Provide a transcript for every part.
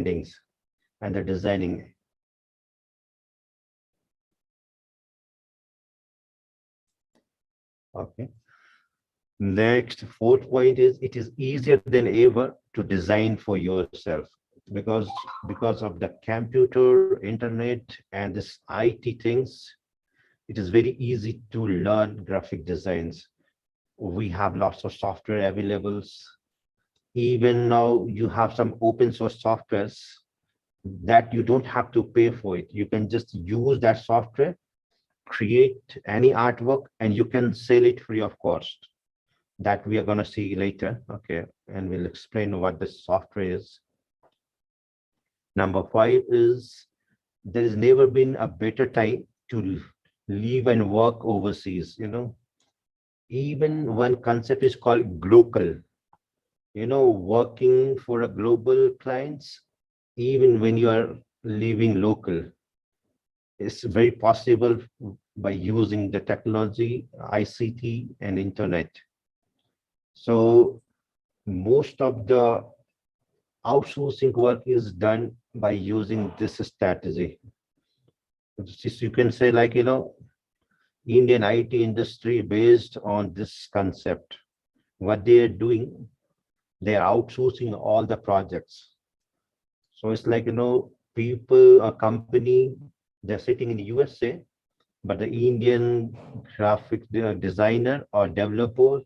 brandings and the designing. Okay. Next, fourth point is it is easier than ever to design for yourself because of the computer, internet, and this IT things. It is very easy to learn graphic designs. We have lots of software available. Even now, you have some open source softwares that you don't have to pay for it. You can just use that software, create any artwork, and you can sell it free of cost. That we are going to see later. Okay, and we'll explain what the software is. Number 5 is there has never been a better time to live and work overseas. Even one concept is called global. Working for a global clients, even when you are living local, it's very possible by using the technology, ICT, and internet. So most of the outsourcing work is done by using this strategy. You can say like, Indian IT industry based on this concept. What they are doing, they are outsourcing all the projects. So it's like, people, a company, they're sitting in the USA, but the Indian graphic designer or developer,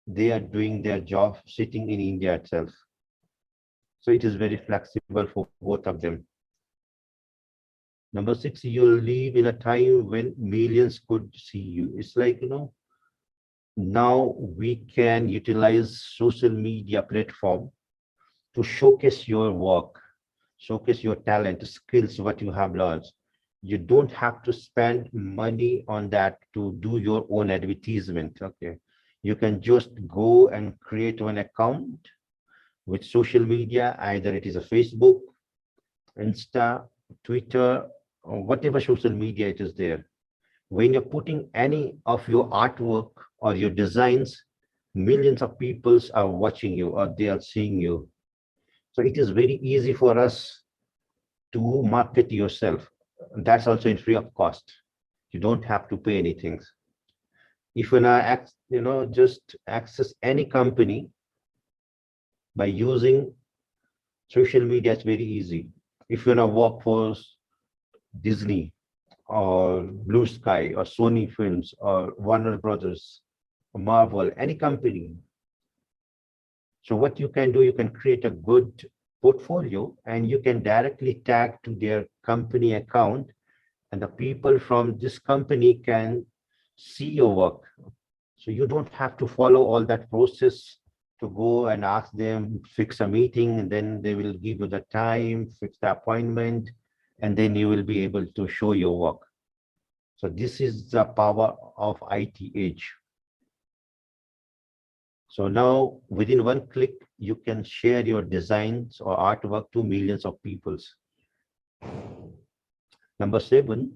they are doing their job sitting in India itself. So it is very flexible for both of them. Number 6, you'll live in a time when millions could see you. It's like, now we can utilize social media platform to showcase your work, showcase your talent, skills, what you have learned. You don't have to spend money on that to do your own advertisement. Okay. You can just go and create one account with social media, either it is a Facebook, Insta, Twitter, or whatever social media it is there. When you're putting any of your artwork or your designs, millions of people are watching you or they are seeing you. So it is very easy for us to market yourself. That's also in free of cost. You don't have to pay anything. If you now, just access any company by using social media, it's very easy. If you want to work for Disney or Blue Sky or Sony Films or Warner Brothers or Marvel, any company. So what you can do, you can create a good portfolio and you can directly tag to their company account, and the people from this company can see your work. So you don't have to follow all that process to go and ask them, fix a meeting, and then they will give you the time, fix the appointment, and then you will be able to show your work. So this is the power of IT age. So now within one click, you can share your designs or artwork to millions of people. Number 7,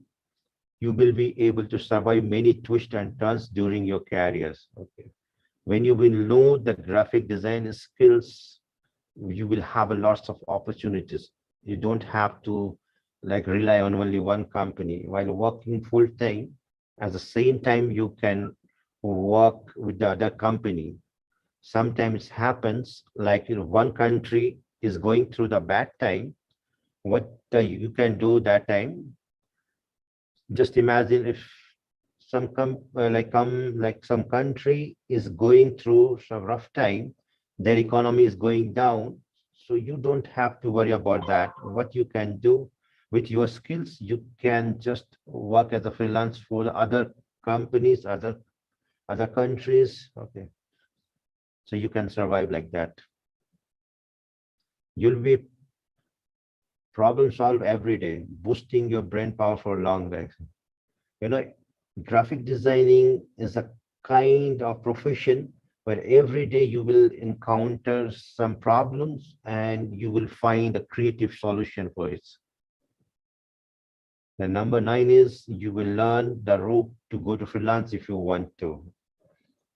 you will be able to survive many twists and turns during your careers. Okay. When you will know the graphic design skills, you will have a lots of opportunities. You don't have to like rely on only one company. While working full time, at the same time, you can work with the other company. Sometimes it happens like one country is going through the bad time. What you can do that time? Just imagine if some some country is going through some rough time, their economy is going down. So you don't have to worry about that. What you can do with your skills, you can just work as a freelance for other companies, other countries. Okay. So you can survive like that. You'll be problem solve every day, boosting your brain power for long legs. Graphic designing is a kind of profession where every day you will encounter some problems and you will find a creative solution for it. The number 9 is you will learn the route to go to freelance if you want to.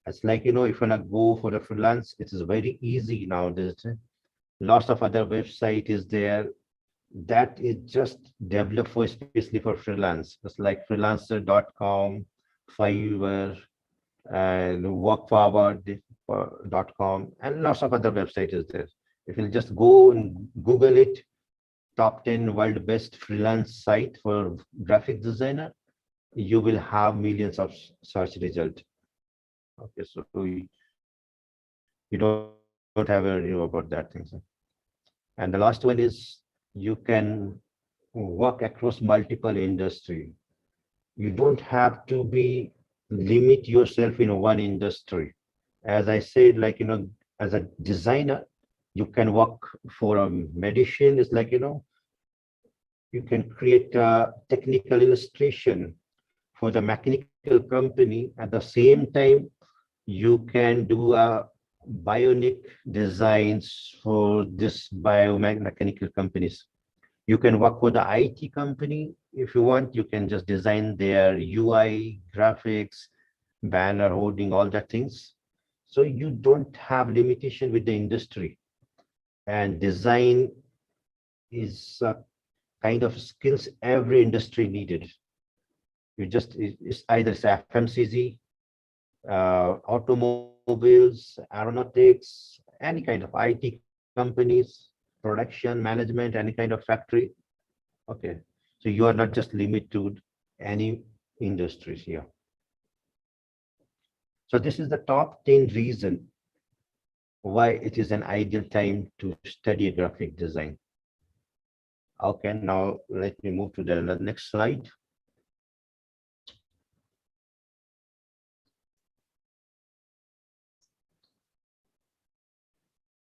It's like, if you want to go for the freelance, it is very easy nowadays. Lots of other website is there. that is just developed for especially for freelance. It's like freelancer.com, Fiverr, and workforward.com, and lots of other websites is there. If you just go and Google it, top 10 world best freelance site for graphic designer, you will have millions of search result. Okay, so you don't have a review about that thing. Sir. And the last one is you can work across multiple industry. You don't have to be limit yourself in one industry. As I said, like, as a designer, you can work for a medicine. It's like, you can create a technical illustration for the mechanical company. At the same time, you can do a bionic designs for this biomechanical companies. You can work for the IT company. If you want, you can just design their UI, graphics, banner, holding, all that things. So you don't have limitation with the industry. And design is a kind of skills every industry needed. You just, it's either it's FMCG, automobiles, aeronautics, any kind of IT companies, production, management, any kind of factory. Okay. So you are not just limited to any industries here. So this is the top 10 reason why it is an ideal time to study graphic design. Okay, now let me move to the next slide.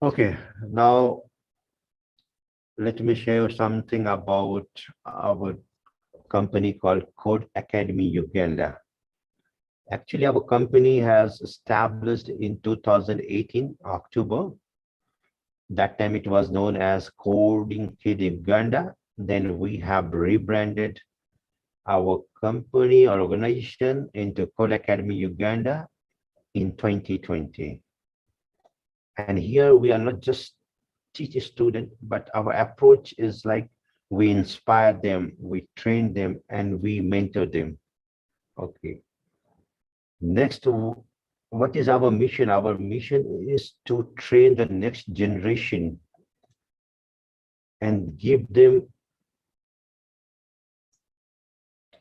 Okay, now let me share something about our company called Code Academy Uganda. Actually, our company has established in 2018, October. That time it was known as Coding Kid Uganda. Then we have rebranded our company or organization into Code Academy Uganda in 2020. And here we are not just teach a student, but our approach is like we inspire them, we train them, and we mentor them. Okay. Next, what is our mission? Our mission is to train the next generation and give them,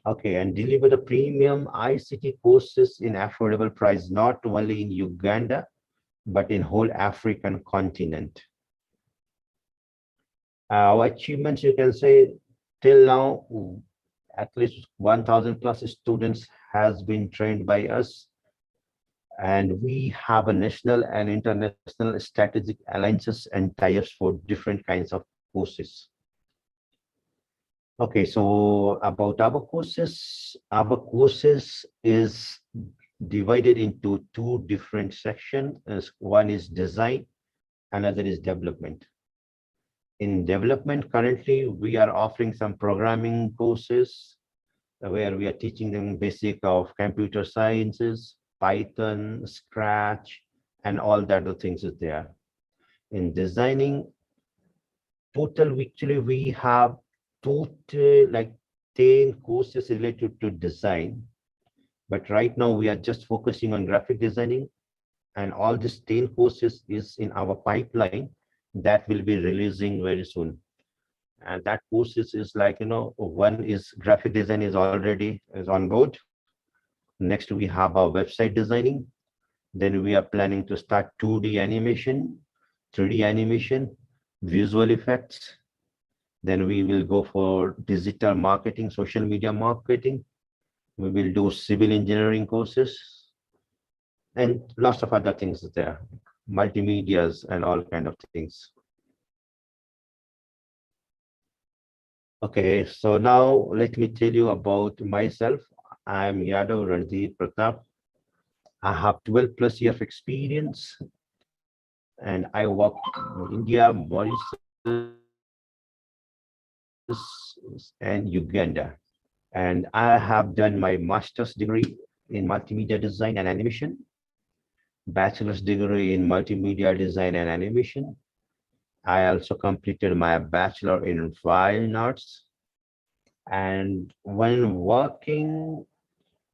okay, and deliver the premium ICT courses in affordable price, not only in Uganda, but in whole African continent. Our achievements, you can say, till now, at least 1,000 plus students has been trained by us. And we have a national and international strategic alliances and ties for different kinds of courses. Okay, so about our courses is divided into two different sections. One is design, another is development. In development, currently, we are offering some programming courses where we are teaching them basic of computer sciences, Python, Scratch, and all that other things is there. In designing, actually, we have total like 10 courses related to design. But right now, we are just focusing on graphic designing, and all these 10 courses is in our pipeline that will be releasing very soon. And that courses is like, one is graphic design is already is on board. Next, we have our website designing. Then we are planning to start 2D animation, 3D animation, visual effects. Then we will go for digital marketing, social media marketing. We will do civil engineering courses and lots of other things there, multimedias and all kind of things. Okay, so now let me tell you about myself. I'm Yadav Ranjit Pratap. I have 12 plus years of experience and I work in India, Mauritius, and Uganda. And I have done my master's degree in multimedia design and animation, bachelor's degree in multimedia design and animation, I also completed my bachelor in fine arts. And when working,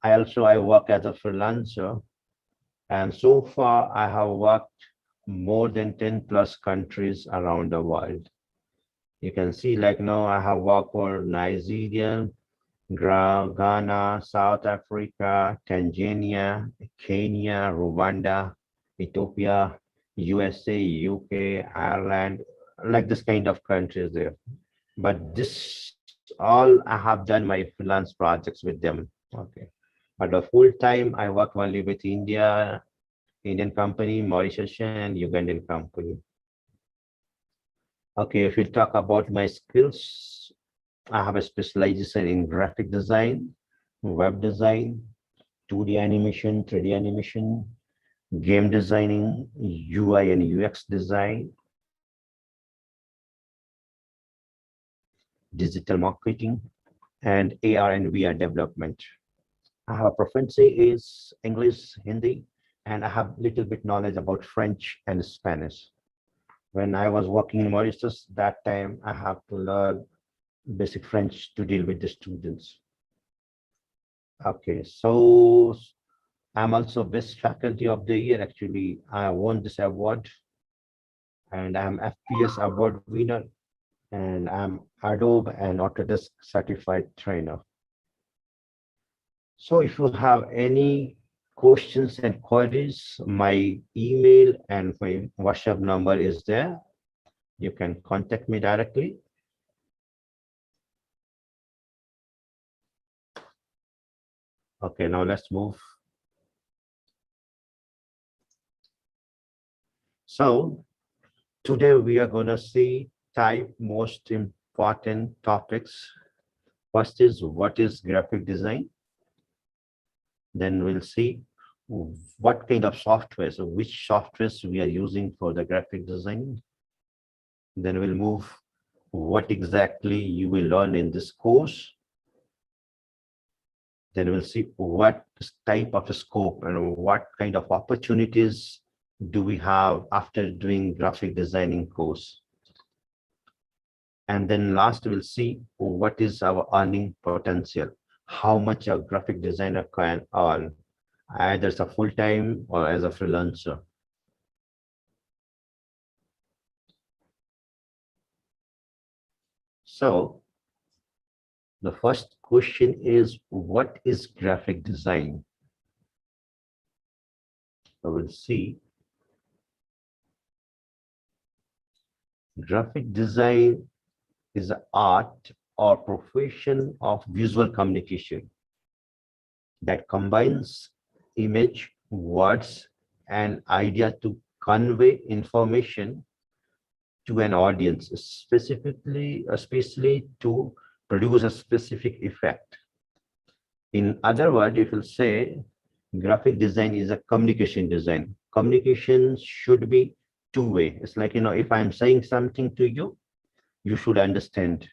I work as a freelancer. And so far, I have worked more than 10 plus countries around the world. You can see, like now, I have worked for Nigeria, Ghana, South Africa, Tanzania, Kenya, Rwanda, Ethiopia, USA, UK, Ireland, like this kind of countries there. But this all I have done my freelance projects with them. Okay. But the full time I work only with Indian company, Mauritian and Ugandan company. Okay, if we talk about my skills, I have a specialization in graphic design, web design, 2D animation, 3D animation, game designing, UI and UX design, digital marketing, and AR and VR development. I have a proficiency is English, Hindi, and I have little bit knowledge about French and Spanish. When I was working in Mauritius, that time I have to learn basic French to deal with the students. Okay, so I'm also best faculty of the year. Actually, I won this award, and I'm FPS award winner, and I'm Adobe and Autodesk certified trainer. So if you have any questions and queries, my email and my WhatsApp number is there. You can contact me directly. Okay, now let's move. So today we are going to see type most important topics. First is what is graphic design? Then we'll see what kind of software, so which softwares we are using for the graphic design. Then we'll move what exactly you will learn in this course. Then we'll see what type of scope and what kind of opportunities do we have after doing graphic designing course. And then last, we'll see what is our earning potential, how much a graphic designer can earn, either as a full-time or as a freelancer. So the first question is, what is graphic design? So we'll see. Graphic design is an art or profession of visual communication that combines image, words, and idea to convey information to an audience, specifically, especially to produce a specific effect. In other words, if you say graphic design is a communication design, communication should be two-way. It's like, if I'm saying something to you, you should understand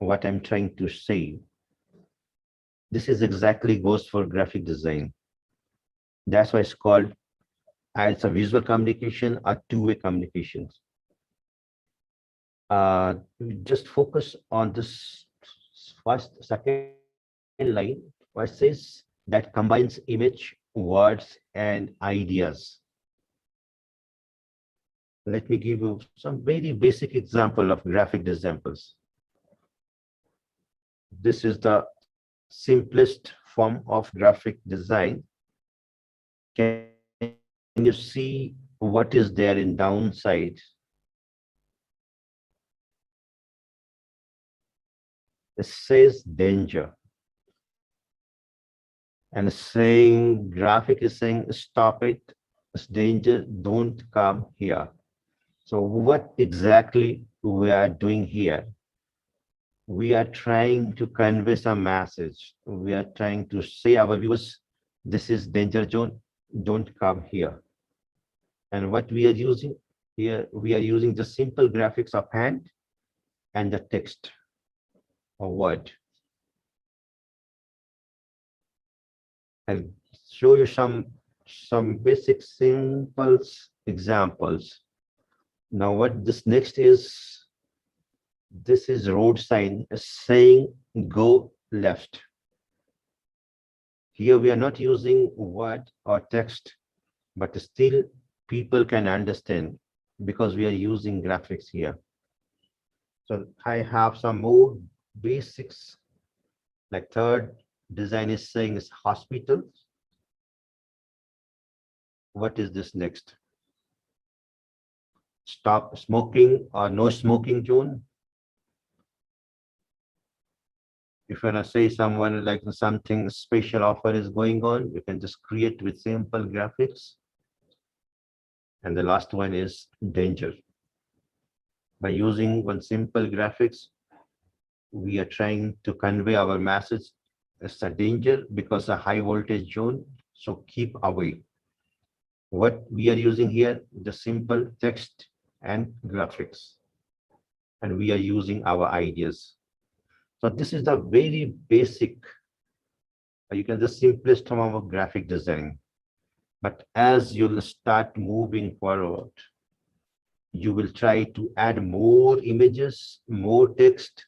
what I'm trying to say. This is exactly goes for graphic design. That's why it's called it's a visual communication or two-way communications. Just focus on this second line, where it says that combines image, words, and ideas. Let me give you some very basic example of graphic examples. This is the simplest form of graphic design. Can you see what is there in downside? It says danger. And saying graphic is saying stop it, it's danger, don't come here. So what exactly we are doing here? We are trying to convey some message. We are trying to say our viewers, this is danger zone, don't come here. And what we are using here, we are using the simple graphics of hand and the text or word. I'll show you some basic simple examples. Now what this next is, this is road sign saying go left. Here we are not using word or text, but still people can understand because we are using graphics here. So I have some more basics, like third design is saying is hospital. What is this next? Stop smoking or no smoking zone. If you want to say someone like something special offer is going on, you can just create with simple graphics. And the last one is danger. By using one simple graphics, we are trying to convey our message. It's a danger because a high voltage zone, so keep away. What we are using here, the simple text and graphics, and we are using our ideas. So this is the very basic, you can the simplest form of graphic design. But as you'll start moving forward, you will try to add more images, more text,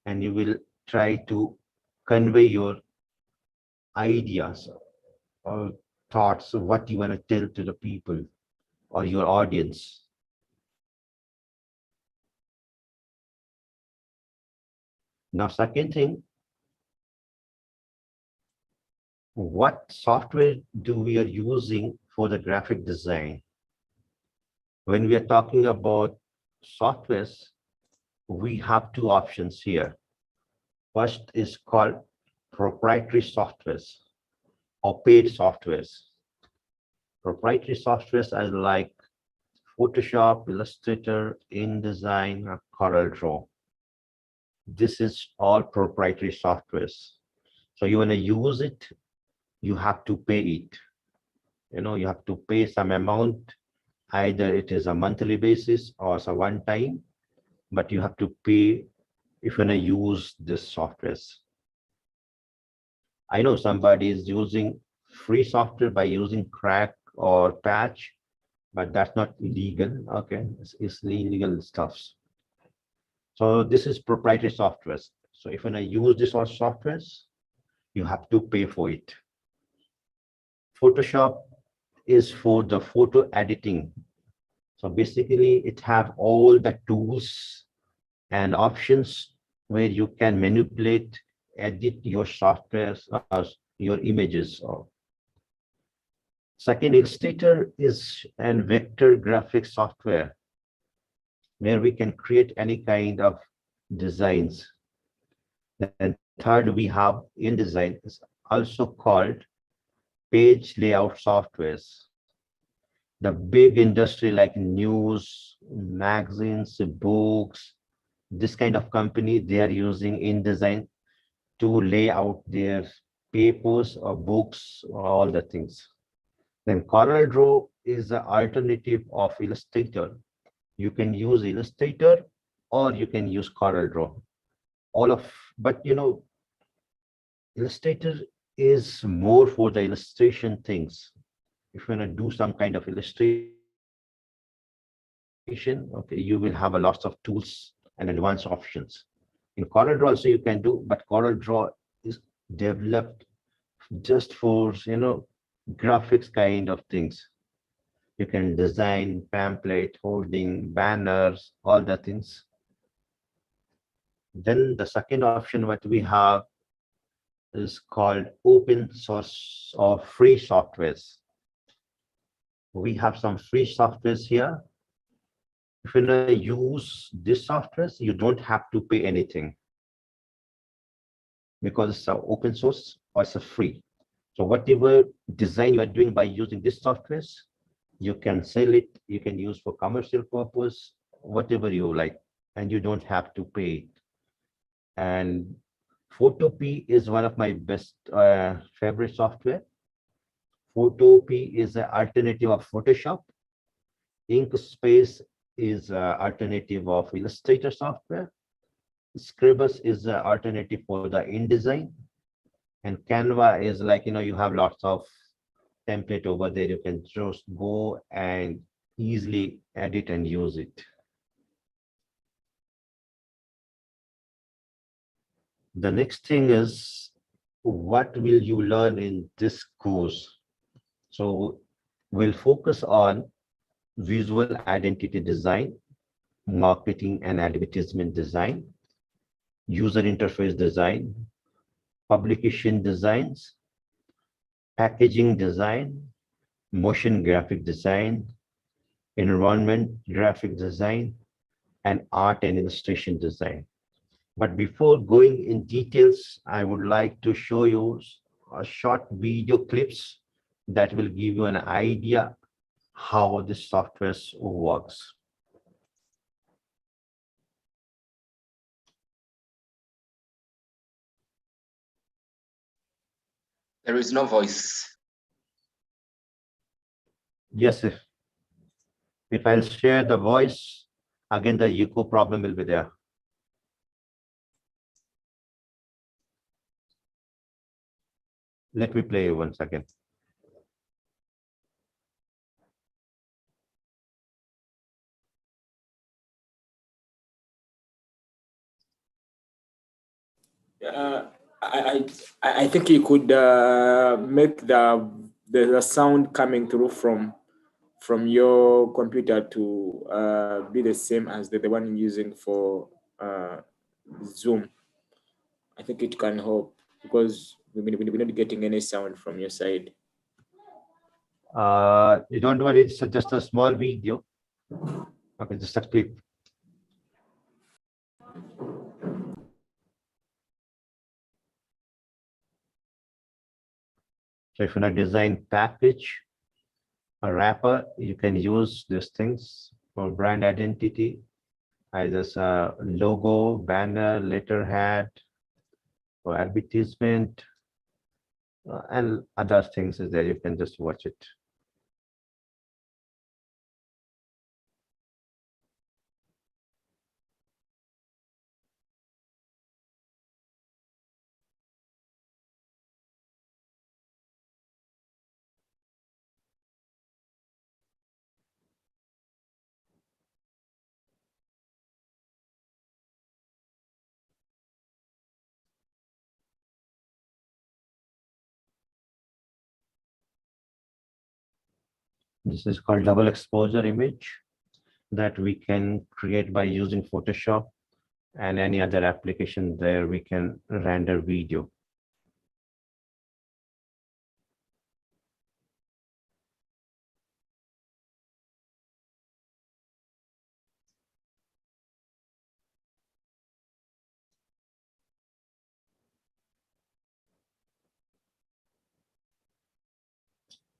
and you will try to convey your ideas or thoughts of what you want to tell to the people or your audience. Now, second thing, what software do we are using for the graphic design? When we are talking about softwares, we have two options here. First is called proprietary softwares or paid softwares. Proprietary softwares are like Photoshop, Illustrator, InDesign, or CorelDRAW. This is all proprietary softwares. So you want to use it, you have to pay it. You have to pay some amount. Either it is a monthly basis or it's a one time, but you have to pay if you want to use this softwares. I know somebody is using free software by using Crack or Patch, but that's not illegal. Okay, it's illegal stuffs. So this is proprietary softwares. So if you want to use this or softwares, you have to pay for it. Photoshop is for the photo editing. So basically it have all the tools and options where you can manipulate, edit your softwares or your images. Second, Illustrator is an vector graphics software where we can create any kind of designs. And third, we have InDesign, is also called page layout softwares. The big industry like news, magazines, books, this kind of company, they are using InDesign to lay out their papers or books or all the things. Then CorelDRAW is the alternative of Illustrator. You can use Illustrator or you can use CorelDRAW. But Illustrator is more for the illustration things. If you want to do some kind of illustration, okay, you will have a lots of tools and advanced options. In CorelDRAW also you can do, but CorelDRAW is developed just for graphics kind of things. You can design pamphlet, holding, banners, all the things. Then the second option what we have is called open source or free softwares. We have some free softwares here. If you want to use this softwares, you don't have to pay anything because it's open source or it's free. So whatever design you are doing by using this softwares, you can sell it, you can use for commercial purpose, whatever you like, and you don't have to pay it. And Photopea is one of my best favorite software. Photopea is an alternative of Photoshop. Inkspace is an alternative of Illustrator software. Scribus is an alternative for the InDesign. And Canva is like, you have lots of template over there. You can just go and easily edit and use it. The next thing is, what will you learn in this course? So we'll focus on visual identity design, marketing and advertisement design, user interface design, publication designs, packaging design, motion graphic design, environment graphic design, and art and illustration design. But before going in details, I would like to show you a short video clips that will give you an idea how this software works. There is no voice. Yes, if I'll share the voice, again, the echo problem will be there. Let me play once again. I think you could make the sound coming through from your computer to be the same as the one you're using for Zoom. I think it can help because we're not getting any sound from your side. You don't worry, it's just a small video. Okay, just a clip. So if you want to design package, a wrapper, you can use these things for brand identity, either a logo, banner, letterhead, for advertisement, and other things is there. You can just watch it. This is called double exposure image that we can create by using Photoshop and any other application there we can render video.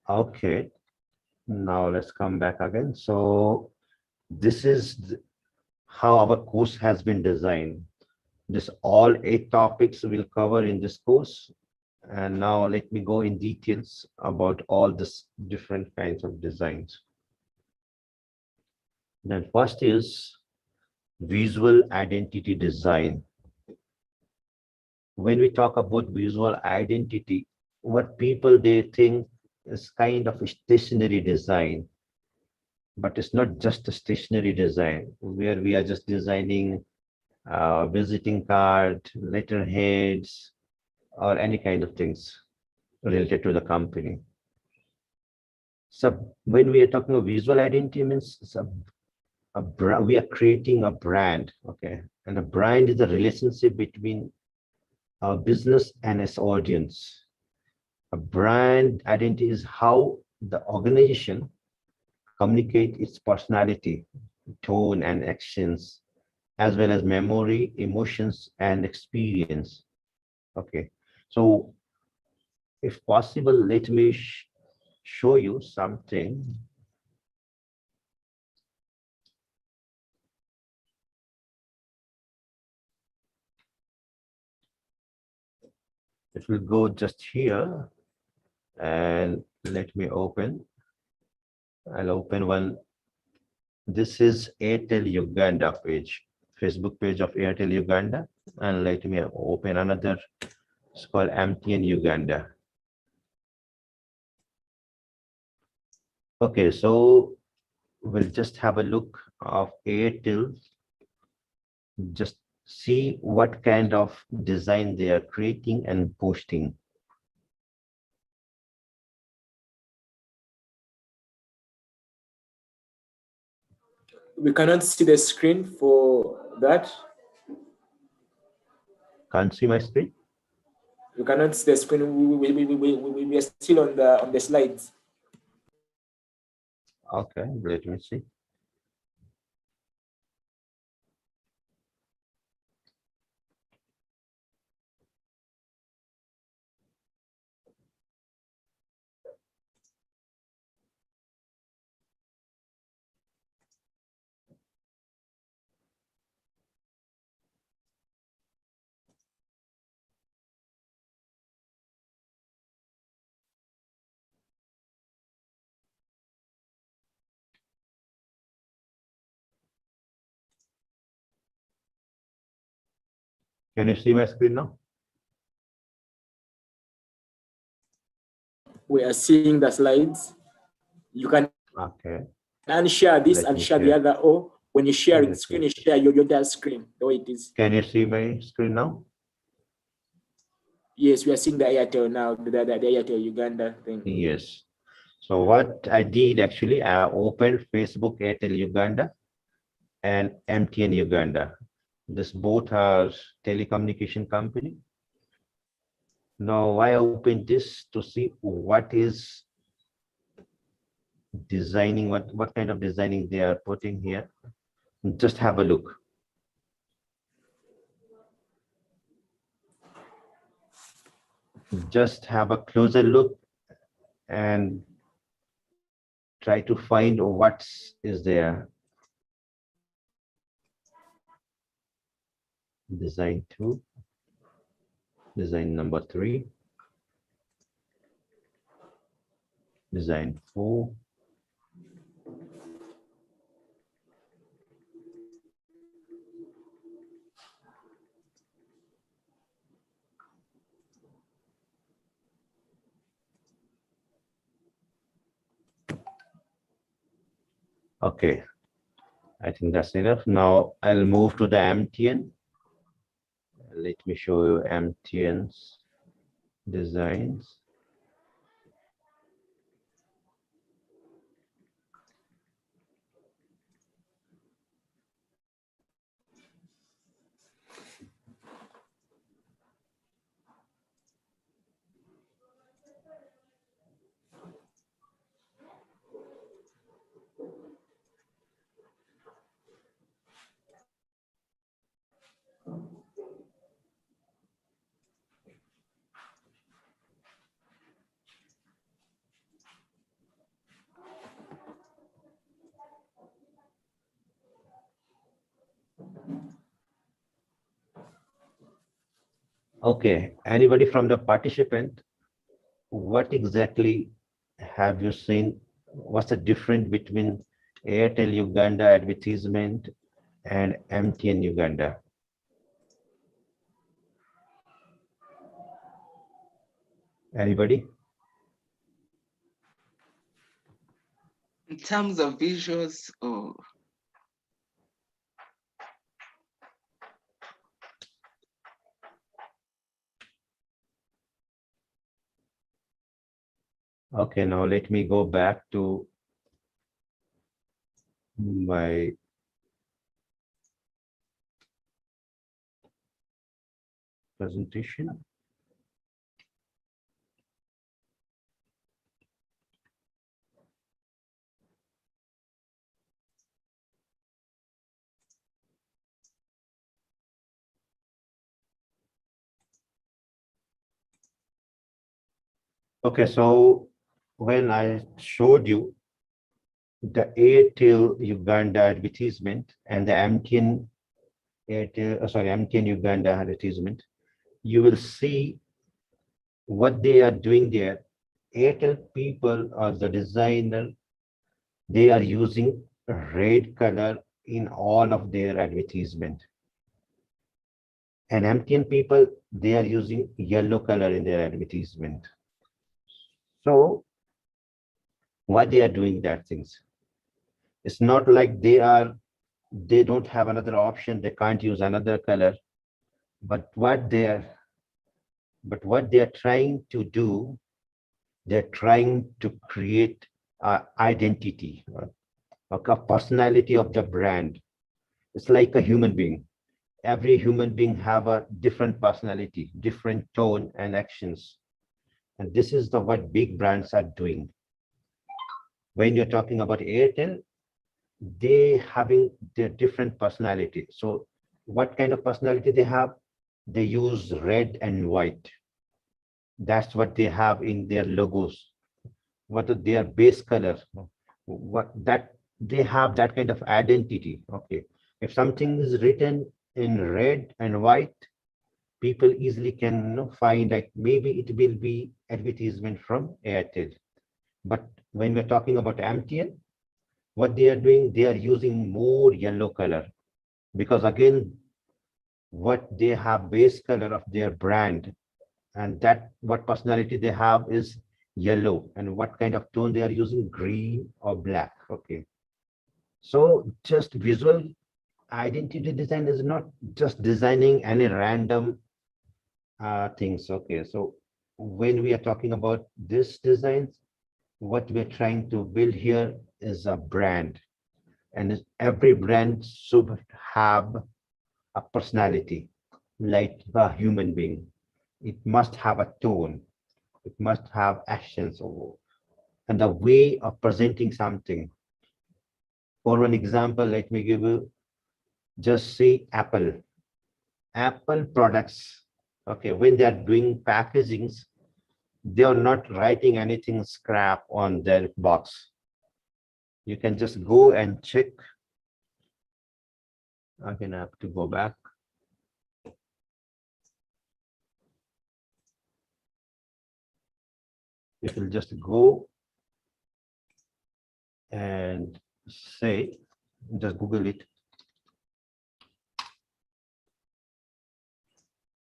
Okay, now let's come back again. So this is how our course has been designed. This all 8 topics we'll cover in this course. And now let me go in details about all this different kinds of designs. Then first is visual identity design. When we talk about visual identity, what people they think is kind of a stationary design, but it's not just a stationary design where we are just designing visiting card, letterheads, or any kind of things related to the company. So when we are talking about visual identity means we are creating a brand, okay? And a brand is a relationship between our business and its audience. A brand identity is how the organization communicate its personality, tone, and actions, as well as memory, emotions, and experience. Okay, so if possible, let me show you something. It will go just here, and let me open. I'll open one. This is Airtel Uganda page, Facebook page of Airtel Uganda. And let me open another. It's called MTN Uganda. Okay, so we'll just have a look of Airtel, just see what kind of design they are creating and posting. We cannot see the screen for that. Can't see my screen? We cannot see the screen. We are still on the slides. Okay, let me see. Can you see my screen now? We are seeing the slides. You can Okay. unshare this Let and me share the share. other, or when you share Let the me screen, see. you share your entire screen the way it is. Can you see my screen now? Yes, we are seeing the Airtel now, the Airtel Uganda thing. Yes. So what I did actually, I opened Facebook Airtel Uganda and MTN Uganda. This both are telecommunication company. Now I opened this to see what is designing, what kind of designing they are putting here. Just have a look. Just have a closer look and try to find what is there. Design 2, design number 3, design 4. Okay, I think that's enough. Now I'll move to the MTN. Let me show you MTN's designs. Okay, anybody from the participant, what exactly have you seen? What's the difference between Airtel Uganda advertisement and MTN Uganda? Anybody? In terms of visuals, oh, Okay, now let me go back to my presentation. Okay, so when I showed you the Airtel Uganda advertisement and the MTN MTN Uganda advertisement, you will see what they are doing there. Airtel people or the designer, they are using red color in all of their advertisement. And MTN people, they are using yellow color in their advertisement. So why they are doing that things? It's not like they don't have another option, they can't use another color. But what they are trying to do, they're trying to create identity, a personality of the brand. It's like a human being. Every human being have a different personality, different tone and actions. And this is the what big brands are doing. When you're talking about Airtel, they having their different personality. So what kind of personality they have? They use red and white. That's what they have in their logos. What is their base color? What that they have that kind of identity. Okay. If something is written in red and white, people easily can find that maybe it will be advertisement from Airtel. But when we're talking about MTN, what they are doing, they are using more yellow color because again, what they have base color of their brand and that what personality they have is yellow and what kind of tone they are using green or black. Okay. So just visual identity design is not just designing any random things. Okay. So when we are talking about this designs, what we're trying to build here is a brand, and every brand should have a personality like a human being. It must have a tone, it must have actions and a way of presenting something. For an example, let me give you just say Apple products. Okay, when they are doing packagings, they are not writing anything scrap on their box. You can just go and check. Again, I have to go back. You will just go and say, just Google it.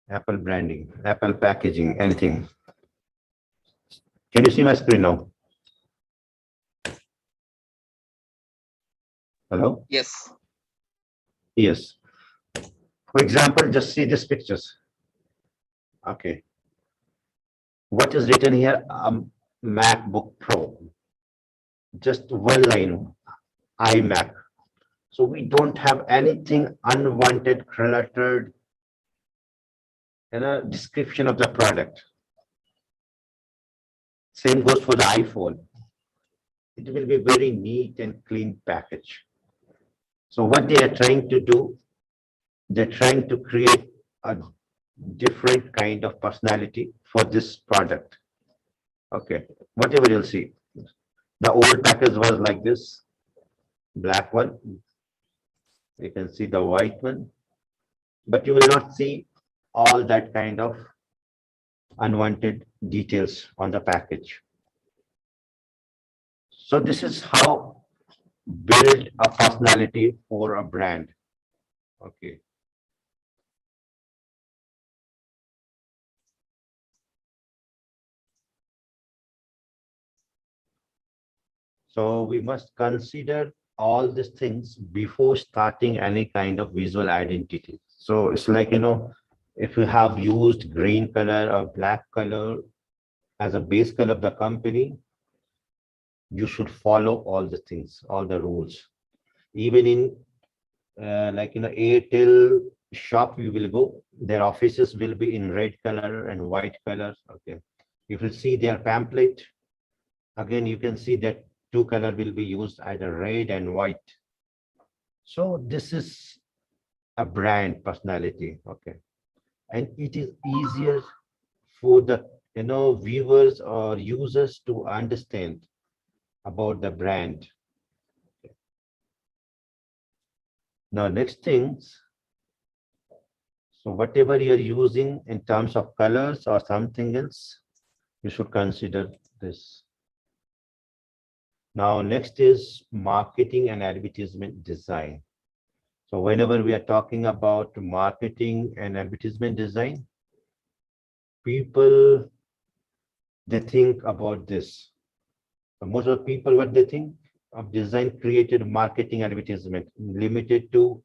Apple branding, Apple packaging, anything. Can you see my screen now? Hello? Yes. Yes. For example, just see these pictures. Okay. What is written here? MacBook Pro. Just one line, iMac. So we don't have anything unwanted, cluttered, and a description of the product. Same goes for the iPhone. It will be very neat and clean package. So what they are trying to do, they're trying to create a different kind of personality for this product. Okay, whatever you'll see. The old package was like this, black one. You can see the white one, but you will not see all that kind of unwanted details on the package. So this is how build a personality for a brand. Okay. So we must consider all these things before starting any kind of visual identity. So it's like, if you have used green color or black color as a base color of the company, you should follow all the things, all the rules. Even in Airtel shop, you will go, their offices will be in red color and white color. Okay. If you see their pamphlet, again, you can see that two color will be used, either red and white. So this is a brand personality. Okay. And it is easier for the viewers or users to understand about the brand. Now, next things, so whatever you're using in terms of colors or something else, you should consider this. Now, next is marketing and advertisement design. So whenever we are talking about marketing and advertisement design, people, they think about this. So most of the people, what they think, of design created marketing advertisement limited to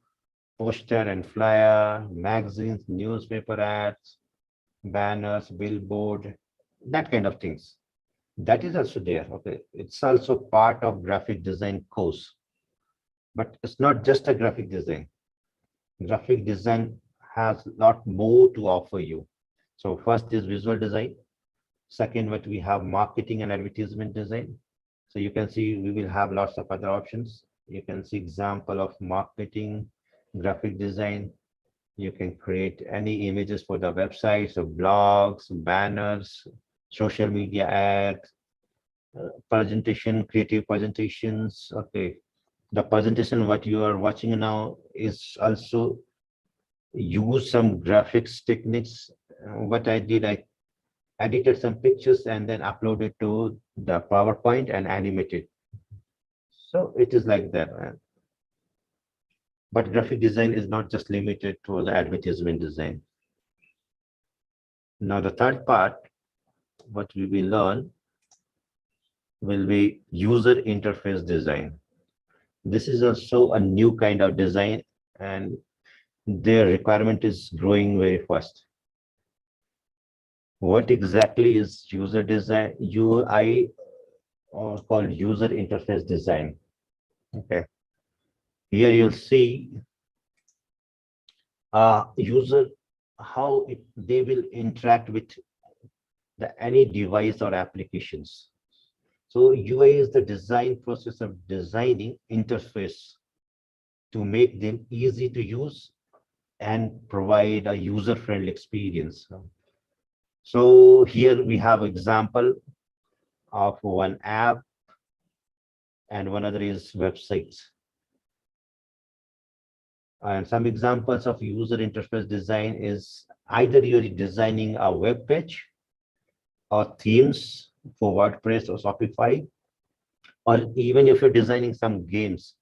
poster and flyer, magazines, newspaper ads, banners, billboard, that kind of things. That is also there. Okay, it's also part of graphic design course, but it's not just a graphic design. Graphic design has a lot more to offer you. So first is visual design. Second, what we have marketing and advertisement design. So you can see we will have lots of other options. You can see example of marketing, graphic design. You can create any images for the websites or blogs, banners, social media ads, presentation, creative presentations. Okay, the presentation what you are watching now is also use some graphics techniques. What I did, I edited some pictures and then uploaded to the PowerPoint and animated. So it is like that. But graphic design is not just limited to the advertisement design. Now the third part, what we will learn will be user interface design. This is also a new kind of design and their requirement is growing very fast. What exactly is user design, UI, or called user interface design? Okay, here you'll see user, how they will interact with any device or applications. So UI is the design process of designing interface to make them easy to use and provide a user-friendly experience. So here we have example of one app and one other is websites. And some examples of user interface design is either you're designing a web page or themes for WordPress or Shopify, or even if you're designing some games.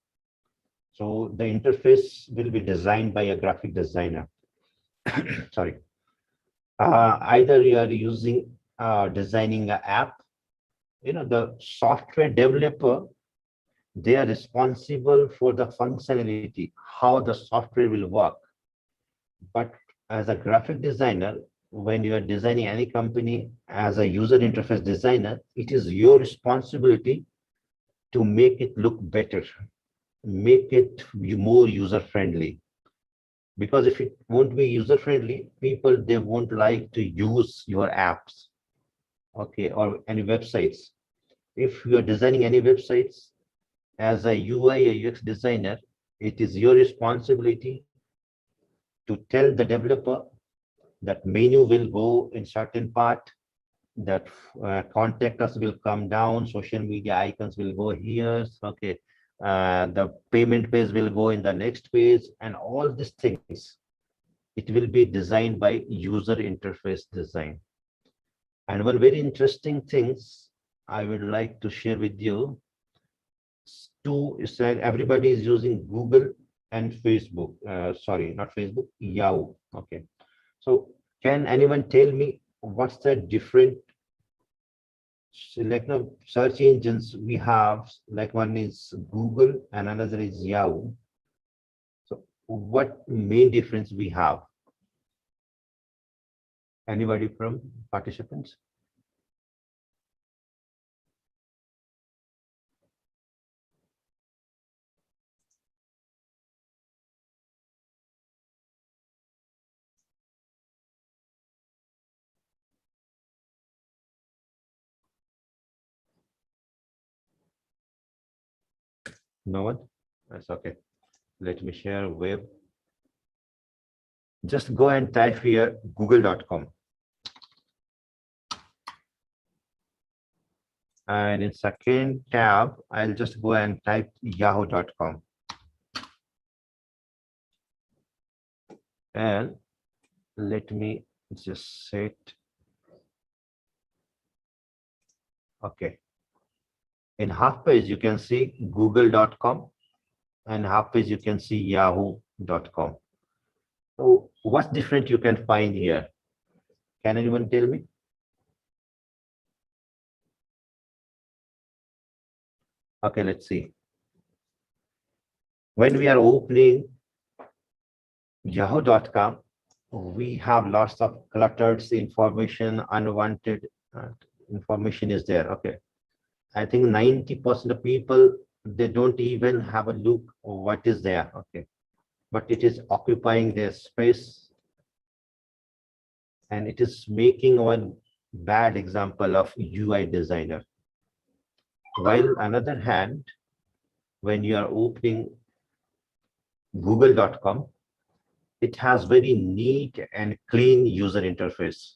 So the interface will be designed by a graphic designer. Sorry. Either you are using designing an app, the software developer, they are responsible for the functionality, how the software will work. But as a graphic designer, when you are designing any company as a user interface designer, it is your responsibility to make it look better, make it more user friendly. Because if it won't be user friendly, people, they won't like to use your apps, okay, or any websites. If you are designing any websites as a UI or UX designer, it is your responsibility to tell the developer that menu will go in certain part, that contact us will come down, social media icons will go here, okay, the payment page will go in the next page, and all these things, it will be designed by user interface design. And one very interesting things I would like to share with you, is that everybody is using Google and Facebook, sorry, not Facebook, Yahoo. Okay, so can anyone tell me what's the different search engines we have? Like one is Google and another is Yahoo. So what main difference we have? Anybody from participants? No one? That's okay. Let me share web. Just go and type here google.com. And in second tab, I'll just go and type yahoo.com. And let me just set. Okay. In half page, you can see google.com, and half page you can see yahoo.com. So what's different you can find here? Can anyone tell me? Okay, let's see. When we are opening yahoo.com, we have lots of cluttered information, unwanted information is there. Okay. I think 90% of people, they don't even have a look what is there. Okay. But it is occupying their space, and it is making one bad example of UI designer. While on another hand, when you are opening google.com, it has very neat and clean user interface.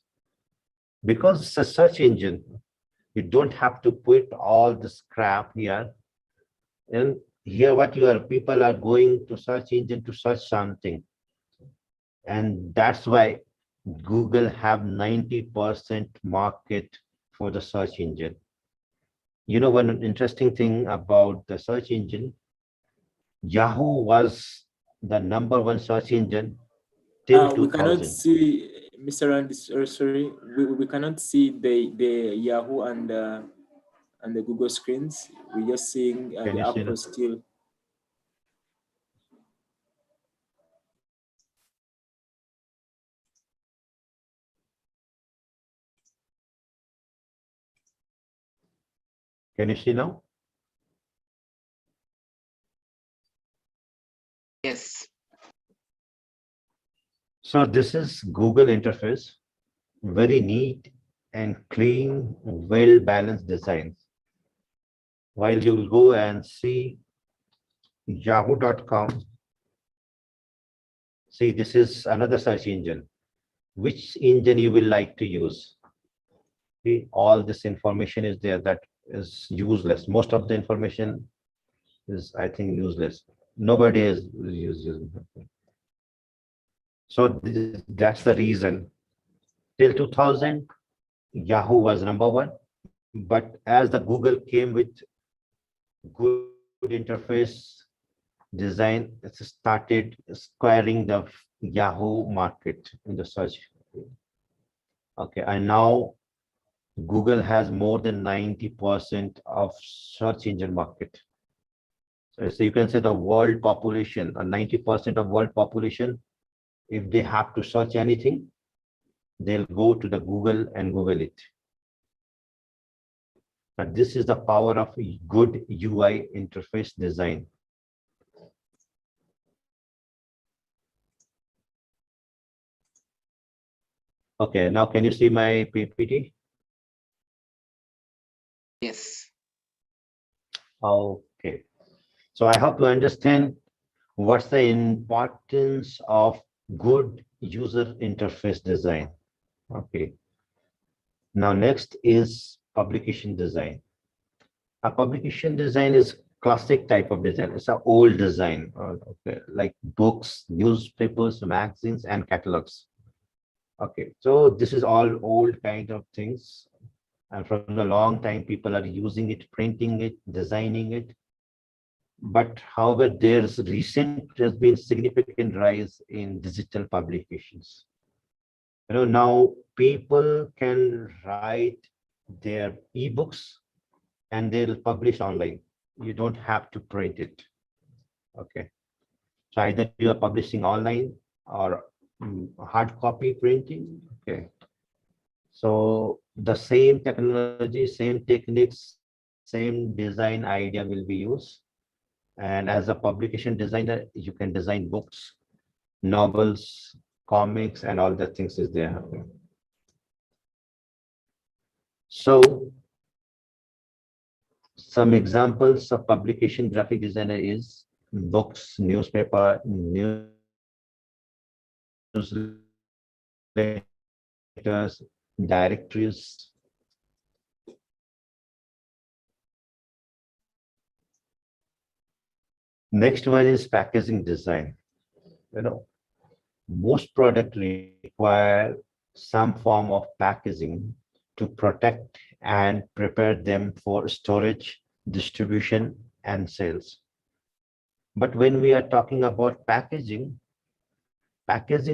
Because it's a search engine, you don't have to put all the crap here. And here what you are, people are going to search engine to search something. And that's why Google have 90% market for the search engine. You know, one interesting thing about the search engine, Yahoo was the #1 search engine till We cannot 2000. see, Mr. Randy, sorry, we cannot see the Yahoo and the Google screens. We're just seeing Can the you see Apple that? still. Can you see now? Yes. So this is Google interface, very neat and clean, well-balanced designs. While you'll go and see yahoo.com, see this is another search engine. Which engine you will like to use? See, all this information is there that is useless. Most of the information is, I think, useless. Nobody is using it. So that's the reason. Till 2000, Yahoo was #1, but as the Google came with good interface design, it started squaring the Yahoo market in the search. Okay, and now Google has more than 90% of search engine market. So you can say the world population, or 90% of world population, if they have to search anything, they'll go to the Google and Google it. But this is the power of good UI interface design. Okay, now can you see my PPT? Yes. Okay. So I hope you understand what's the importance of good user interface design. Okay. Now next is publication design. A publication design is classic type of design. It's an old design, okay, like books, newspapers, magazines, and catalogs. Okay, so this is all old kind of things. And from a long time, people are using it, printing it, designing it. But however, there's been significant rise in digital publications. You know, now people can write their ebooks and they'll publish online. You don't have to print it. Okay. So either you are publishing online or hard copy printing. Okay. So the same technology, same techniques, same design idea will be used. And as a publication designer, you can design books, novels, comics, and all the things is there. Okay. So some examples of publication graphic designer is books, newspaper, newsletters, directories. Next one is packaging design. You know, most products require some form of packaging to protect and prepare them for storage, distribution, and sales. But when we are talking about packaging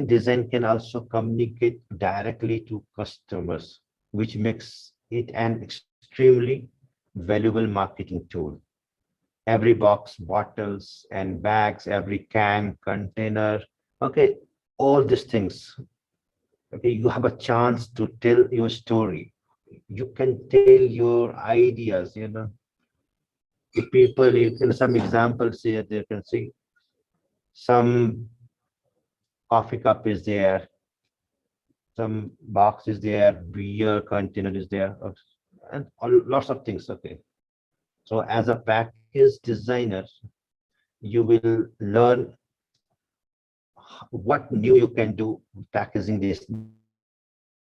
design can also communicate directly to customers, which makes it an extremely valuable marketing tool. every box, bottles and bags, every can, container. Okay, all these things. Okay, you have a chance to tell your story. You can tell your ideas, The people, you can some examples here, you can see some coffee cup is there, some box is there, beer container is there, and lots of things. Okay. So as a package designer, you will learn what new you can do packaging this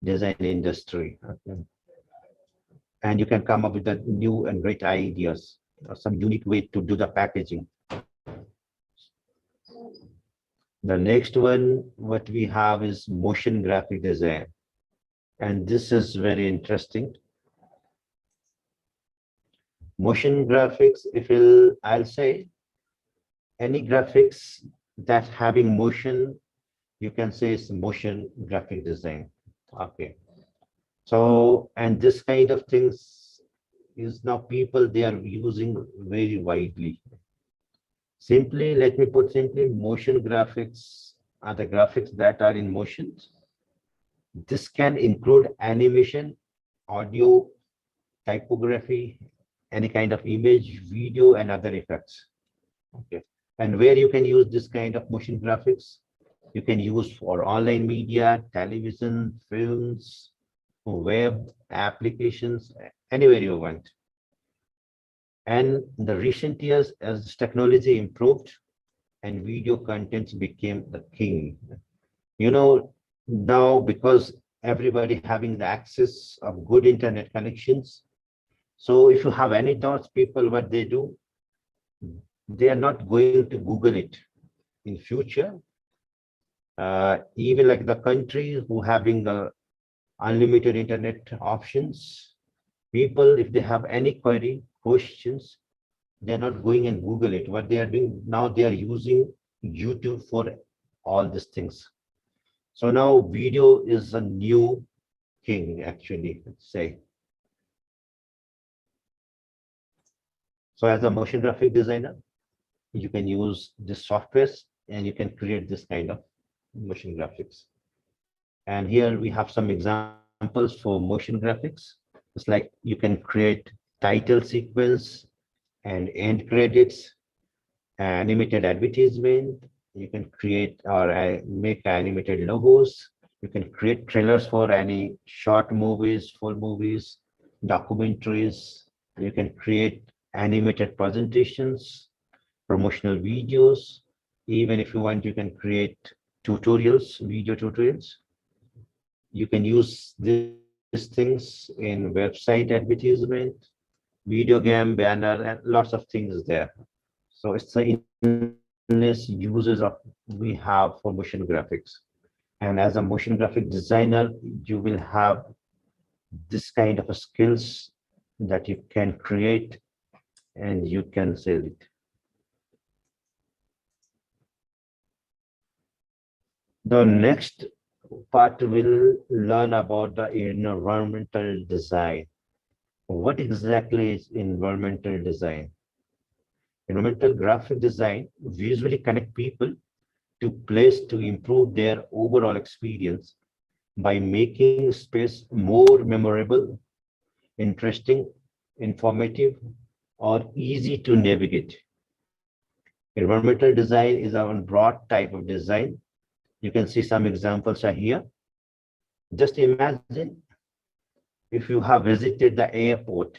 design industry. Okay. And you can come up with the new and great ideas, some unique way to do the packaging. The next one, what we have is motion graphic design. And this is very interesting. Motion graphics, I'll say any graphics that having motion, you can say it's motion graphic design. Okay. So, and this kind of things is now people, they are using very widely. Simply, let me put simply, motion graphics are the graphics that are in motion. This can include animation, audio, typography, any kind of image, video, and other effects. Okay. And where you can use this kind of motion graphics, you can use for online media, television, films, web applications, anywhere you want. And in the recent years, as technology improved and video contents became the king, now because everybody having the access of good internet connections. So if you have any doubts, people, what they do, they are not going to Google it in future. Even like the countries who having unlimited internet options, people, if they have any query, questions, they're not going and Google it. What they are doing now, they are using YouTube for all these things. So now video is a new king, actually, let's say. So as a motion graphic designer, you can use this softwares and you can create this kind of motion graphics. And here we have some examples for motion graphics. It's like you can create title sequence and end credits, animated advertisement. You can create or make animated logos. You can create trailers for any short movies, full movies, documentaries. You can create animated presentations, promotional videos. Even if you want, you can create tutorials, video tutorials. You can use these things in website advertisement, video game banner, and lots of things there. So it's the endless uses of we have for motion graphics. And as a motion graphic designer, you will have this kind of skills that you can create and you can sell it. The next part will learn about the environmental design. What exactly is environmental design? Environmental graphic design visually connect people to place to improve their overall experience by making space more memorable, interesting, informative, or easy to navigate. Environmental design is a broad type of design. You can see some examples are here. Just imagine if you have visited the airport,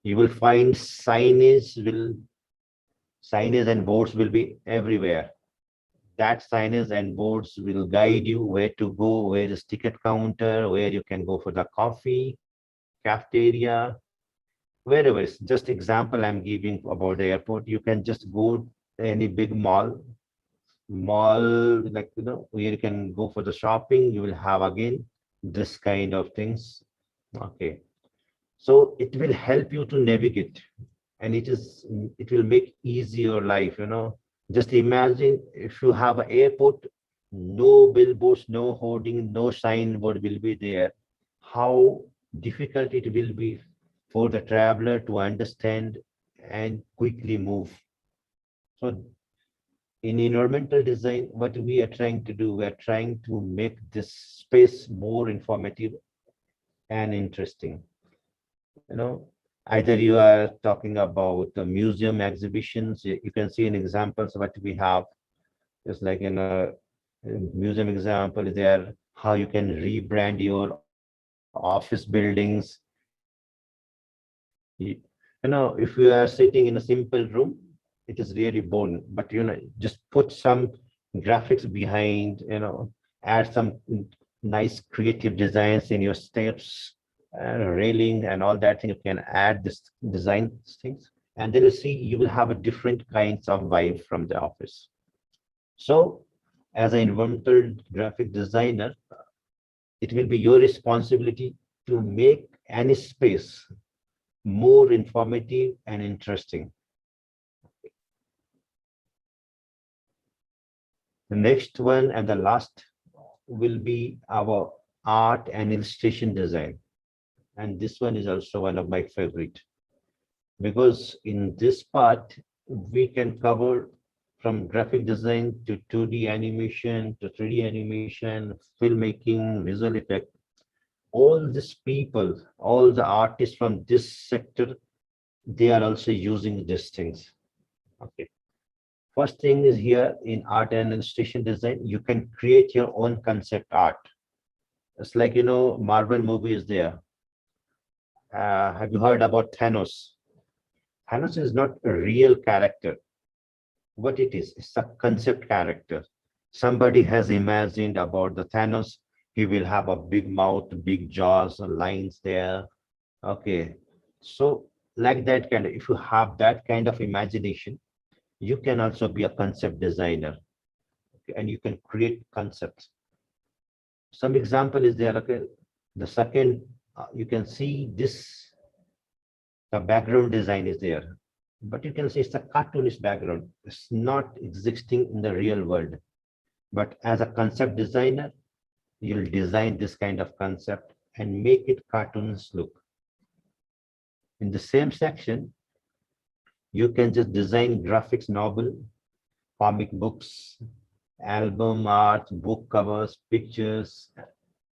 you will find signage and boards will be everywhere. That signage and boards will guide you where to go, where is ticket counter, where you can go for the coffee, cafeteria, wherever. It's just example I'm giving about the airport. You can just go to any big mall, like, where you can go for the shopping. You will have again this kind of things. Okay. So it will help you to navigate, and it will make easier life. Just imagine if you have an airport, no billboards, no hoarding, no signboard will be there. How difficult it will be for the traveler to understand and quickly move. So in environmental design, what we are trying to do, we are trying to make this space more informative and interesting. You know, either you are talking about the museum exhibitions, you can see in examples what we have, just like in a museum example is there, how you can rebrand your office buildings. If you are sitting in a simple room, it is really boring, but just put some graphics behind, add some nice creative designs in your steps, railing and all that thing. You can add this design things, and then you see you will have a different kinds of vibe from the office. So as an environmental graphic designer, it will be your responsibility to make any space more informative and interesting. The next one and the last will be our art and illustration design. And this one is also one of my favorite, because in this part, we can cover from graphic design to 2D animation to 3D animation, filmmaking, visual effect. All these people, all the artists from this sector, they are also using these things. Okay. First thing is here in art and illustration design, you can create your own concept art. It's like, Marvel movie is there. Have you heard about Thanos? Thanos is not a real character. What it is, it's a concept character. Somebody has imagined about the Thanos. He will have a big mouth, big jaws, lines there. Okay. So like that kind of, if you have that kind of imagination, you can also be a concept designer, okay, and you can create concepts. Some example is there. Okay, the second, you can see this, the background design is there, but you can see it's a cartoonish background. It's not existing in the real world. But as a concept designer, you'll design this kind of concept and make it cartoonish look. In the same section, you can just design graphics novel, comic books, album art, book covers, pictures,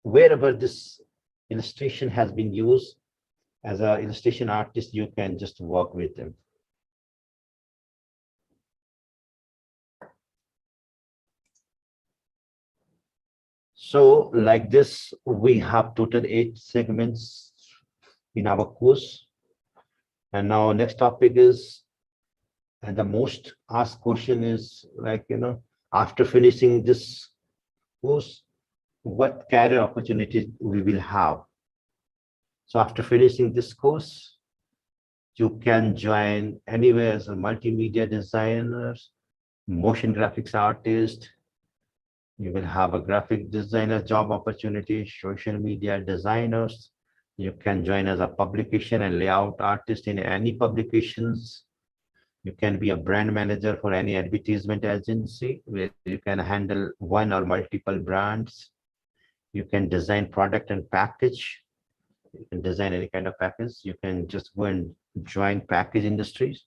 wherever this illustration has been used. As an illustration artist, you can just work with them. So like this, we have total 8 segments in our course. And now next topic is, and the most asked question is like, after finishing this course, what career opportunities we will have. So after finishing this course, you can join anywhere as a multimedia designer, motion graphics artist. You will have a graphic designer job opportunity, social media designers. You can join as a publication and layout artist in any publications. You can be a brand manager for any advertisement agency where you can handle one or multiple brands. You can design product and package. You can design any kind of package. You can just go and join package industries.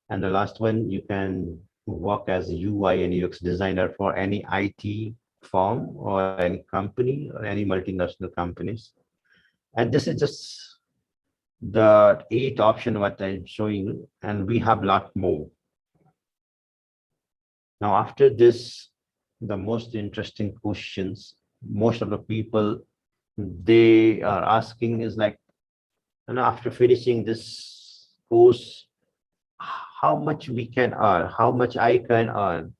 And the last one, you can work as UI and UX designer for any IT firm or any company or any multinational companies. And this is just the 8 option what I'm showing, and we have a lot more. Now, after this, the most interesting questions, most of the people, they are asking is like, after finishing this course, how much we can earn, how much I can earn.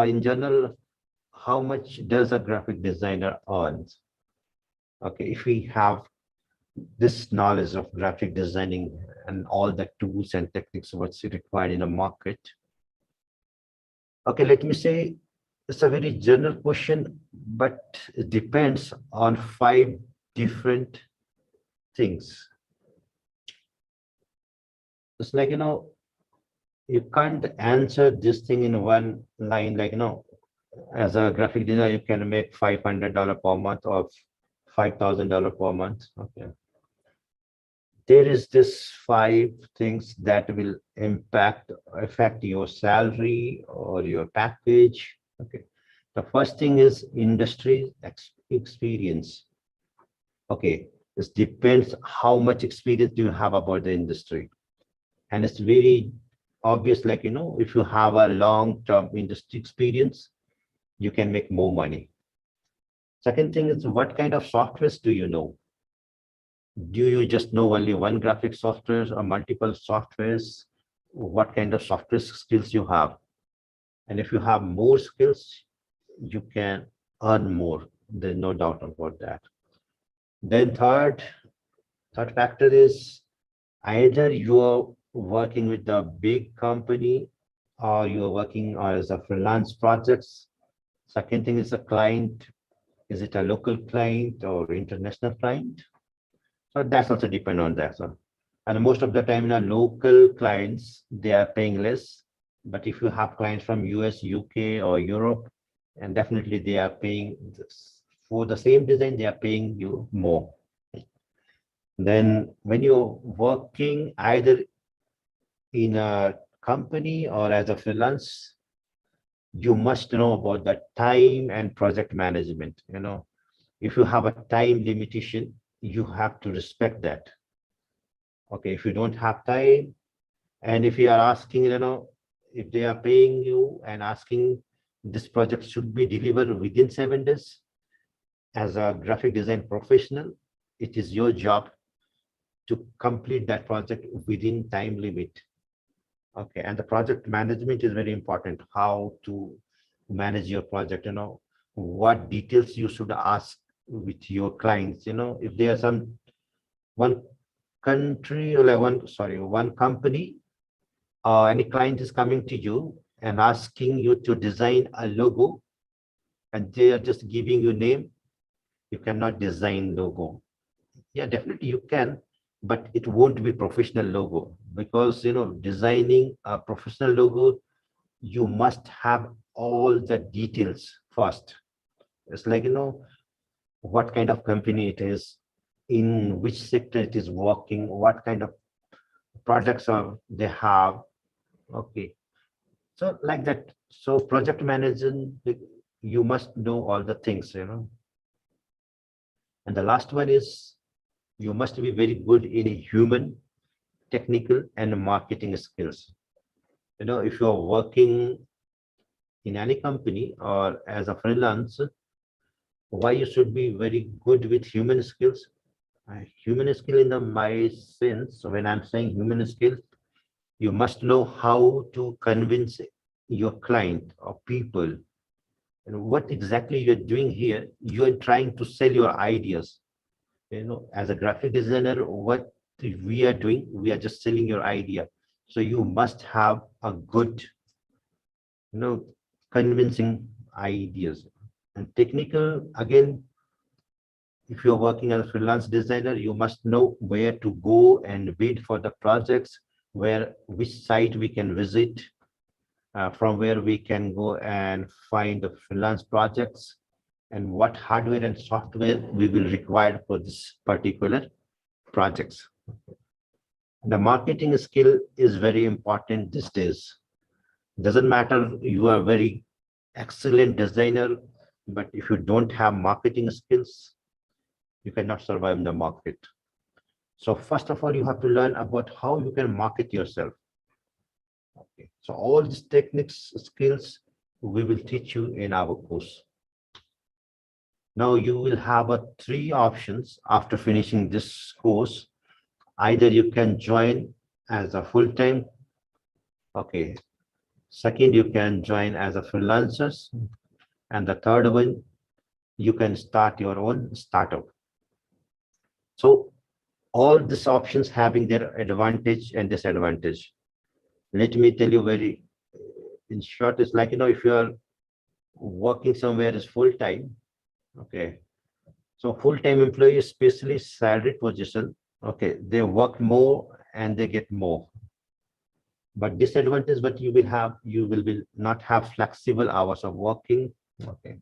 In general, how much does a graphic designer earn? Okay, if we have this knowledge of graphic designing and all the tools and techniques what's required in a market. Okay, let me say it's a very general question, but it depends on 5 different things. It's like, you can't answer this thing in one line, like, as a graphic designer, you can make $500 per month or $5,000 per month. Okay. there is this 5 things that will affect your salary or your package. Okay. The first thing is industry experience. Okay. This depends how much experience do you have about the industry. And it's very obvious, like, if you have a long-term industry experience, you can make more money. Second thing is, what kind of softwares do you know? Do you just know only one graphic software or multiple softwares? What kind of software skills you have? And if you have more skills, you can earn more. There's no doubt about that. Then third factor is either you're working with a big company or you're working as a freelance projects. Second thing is a client. Is it a local client or international client? So that's also depend on that. So, and most of the time, local clients, they are paying less. But if you have clients from US, UK, or Europe, and definitely they are paying for the same design, they are paying you more. Then when you're working either in a company or as a freelance, you must know about the time and project management. If you have a time limitation, you have to respect that. Okay, if you don't have time, and if you are asking, if they are paying you and asking this project should be delivered within 7 days, as a graphic design professional, it is your job to complete that project within time limit. Okay, and the project management is very important. How to manage your project, what details you should ask with your clients. If there are one country or one company, any client is coming to you and asking you to design a logo, and they are just giving you name, you cannot design logo. Yeah, definitely you can, but it won't be professional logo, because designing a professional logo, you must have all the details first. It's like, what kind of company it is, in which sector it is working, what kind of products they have. Okay, so like that. So project management, you must know all the things. And the last one is, you must be very good in human, technical, and marketing skills. If you're working in any company or as a freelance, why you should be very good with human skills? Human skill in my sense, when I'm saying human skills, you must know how to convince your client or people. And what exactly you're doing here, you're trying to sell your ideas. As a graphic designer, what we are doing, we are just selling your idea. So you must have a good, convincing ideas. And technical, again, if you're working as a freelance designer, you must know where to go and bid for the projects, which site we can visit, from where we can go and find the freelance projects, and what hardware and software we will require for this particular projects. The marketing skill is very important these days. Doesn't matter you are very excellent designer, but if you don't have marketing skills, you cannot survive in the market. So first of all, you have to learn about how you can market yourself. Okay. So all these techniques, skills, we will teach you in our course. Now you will have 3 options after finishing this course. Either you can join as a full-time. Okay. Second, you can join as a freelancer. And the third one, you can start your own startup. So all these options having their advantage and disadvantage. Let me tell you very in short, it's like, if you are working somewhere is full-time. Okay. So full-time employee, especially salaried position, okay, they work more and they get more. But disadvantage, what you will have, you will not have flexible hours of working. Okay.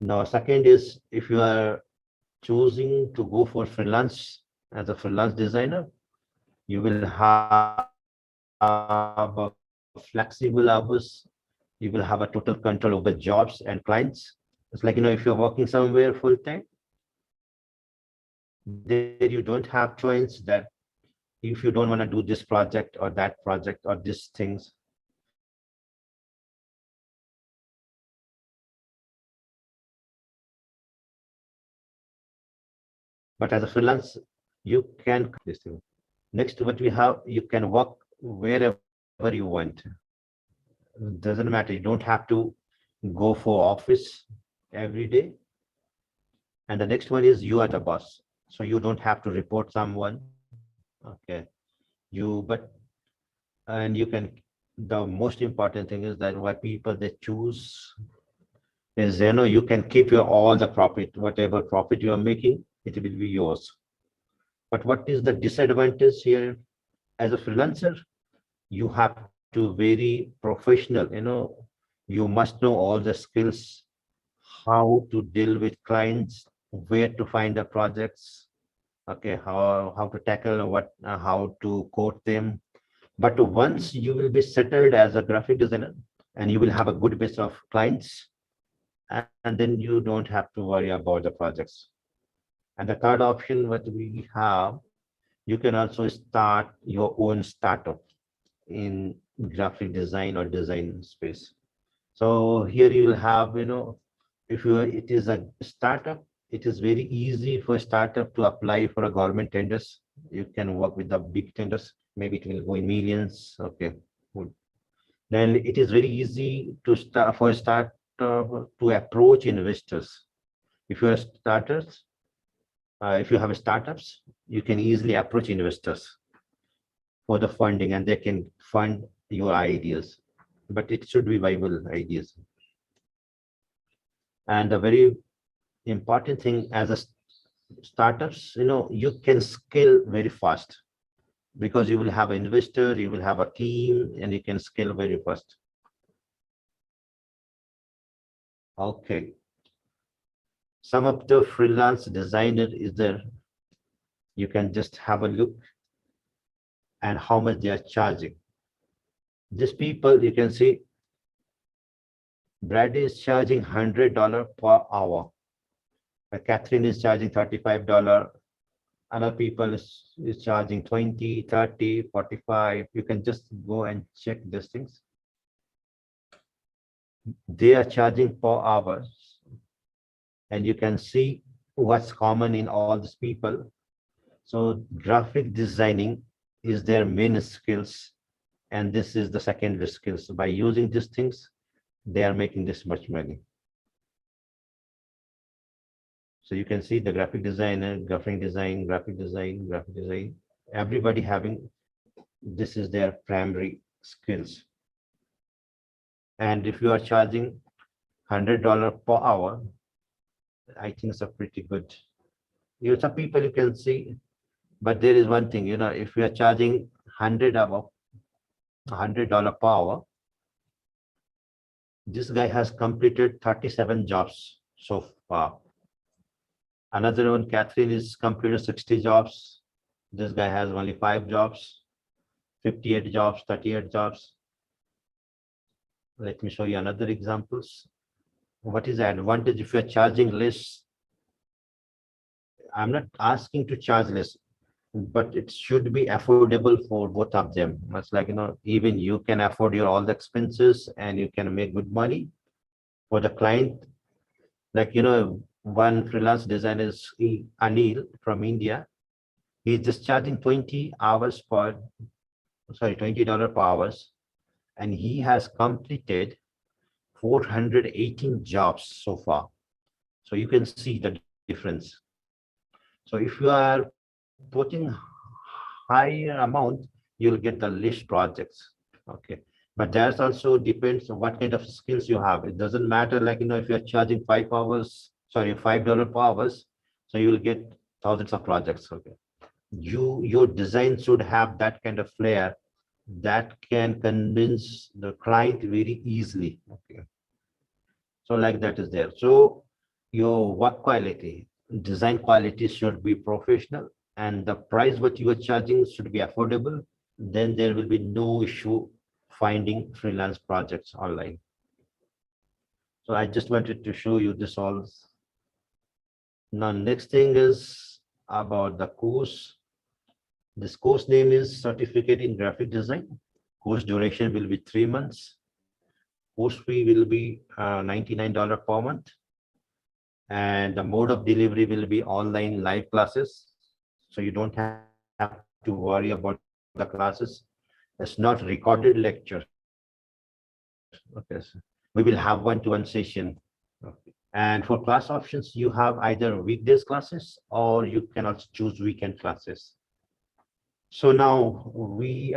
Now, second is, if you are choosing to go for freelance, as a freelance designer, you will have flexible hours, you will have a total control over jobs and clients. It's like, if you're working somewhere full time, there you don't have choice that if you don't want to do this project or that project or these things, but as a freelancer, you can control your hours, you can control your schedule, and you can make this thing. Next, what we have, you can work wherever you want. Doesn't matter. You don't have to go for office every day. And the next one is you are the boss. So you don't have to report someone. Okay. But and you can, the most important thing is that what people they choose is, you can keep your all the profit, whatever profit you are making, it will be yours. But what is the disadvantage here? As a freelancer, you have to very professional, you must know all the skills, how to deal with clients, where to find the projects, okay, how to tackle what, how to quote them. But once you will be settled as a graphic designer and you will have a good base of clients, and then you don't have to worry about the projects. And the third option what we have, you can also start your own startup in graphic design or design space. So here you will have, if you it is a startup, it is very easy for a startup to apply for a government tenders. You can work with the big tenders. Maybe it will go in millions. Okay, good. Then it is very easy to start for a startup to approach investors. If you are starters, if you have startups, you can easily approach investors for the funding, and they can fund your ideas. But it should be viable ideas. And the very important thing as a startups, you can scale very fast because you will have an investor, you will have a team, and you can scale very fast. Okay. Some of the freelance designer is there. You can just have a look and how much they are charging. These people, you can see, Brad is charging $100 per hour. Catherine is charging $35. Other people is charging 20, 30, 45. You can just go and check these things. They are charging per hours. And you can see what's common in all these people. So graphic designing is their main skills. And this is the secondary skills. So by using these things, they are making this much money. So you can see the graphic designer, graphic design, graphic design, graphic design, everybody having, this is their primary skills. And if you are charging $100 per hour, I think it's a pretty good. Some people you can see, but there is one thing, if you are charging $100 per hour, this guy has completed 37 jobs so far. Another one, Catherine, is completed 60 jobs. This guy has only 5 jobs, 58 jobs, 38 jobs. Let me show you another examples. What is the advantage if you're charging less? I'm not asking to charge less, but it should be affordable for both of them. It's like, even you can afford your all the expenses and you can make good money for the client. Like, one freelance designer is Anil from India. He's just charging 20 hours per, sorry, $20 per hours. And he has completed 418 jobs so far. So you can see the difference. So if you are putting higher amount, you'll get the least projects. Okay. But that also depends on what kind of skills you have. It doesn't matter, like, if you're charging 5 hours, sorry, $5 per hours, so you will get thousands of projects. Okay. Your design should have that kind of flair that can convince the client very easily. Okay. So like that is there. So your work quality, design quality should be professional and the price what you are charging should be affordable, then there will be no issue finding freelance projects online. So I just wanted to show you this all. Now, next thing is about the course. This course name is Certificate in Graphic Design. Course duration will be 3 months. Course fee will be $99 per month. And the mode of delivery will be online live classes. So you don't have to worry about the classes. It's not recorded lecture. Okay. We will have one-to-one session. And for class options, you have either weekdays classes or you can also choose weekend classes. So now we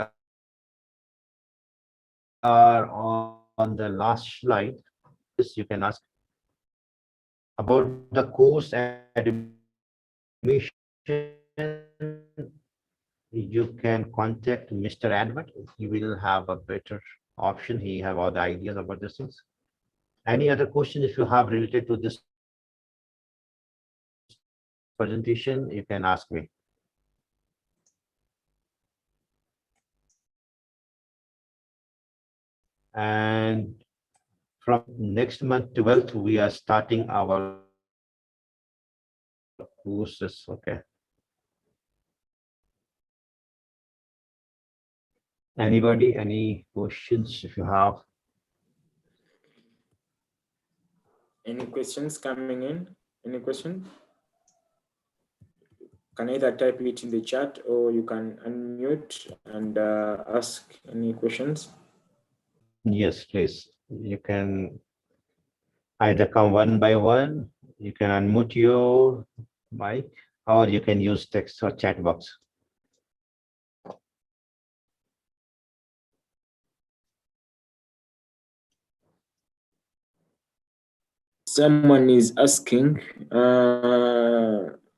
are on the last slide. This you can ask about the course admission. You can contact Mr. Advert. He will have a better option. He have all the ideas about these things. Any other question if you have related to this presentation, you can ask me. And from next month 12th, we are starting our courses. Okay. Anybody, any questions if you have? Any questions coming in? Any question? Can either type it in the chat or you can unmute and ask any questions. Yes, please. You can either come one by one, you can unmute your mic, or you can use text or chat box. Someone is asking,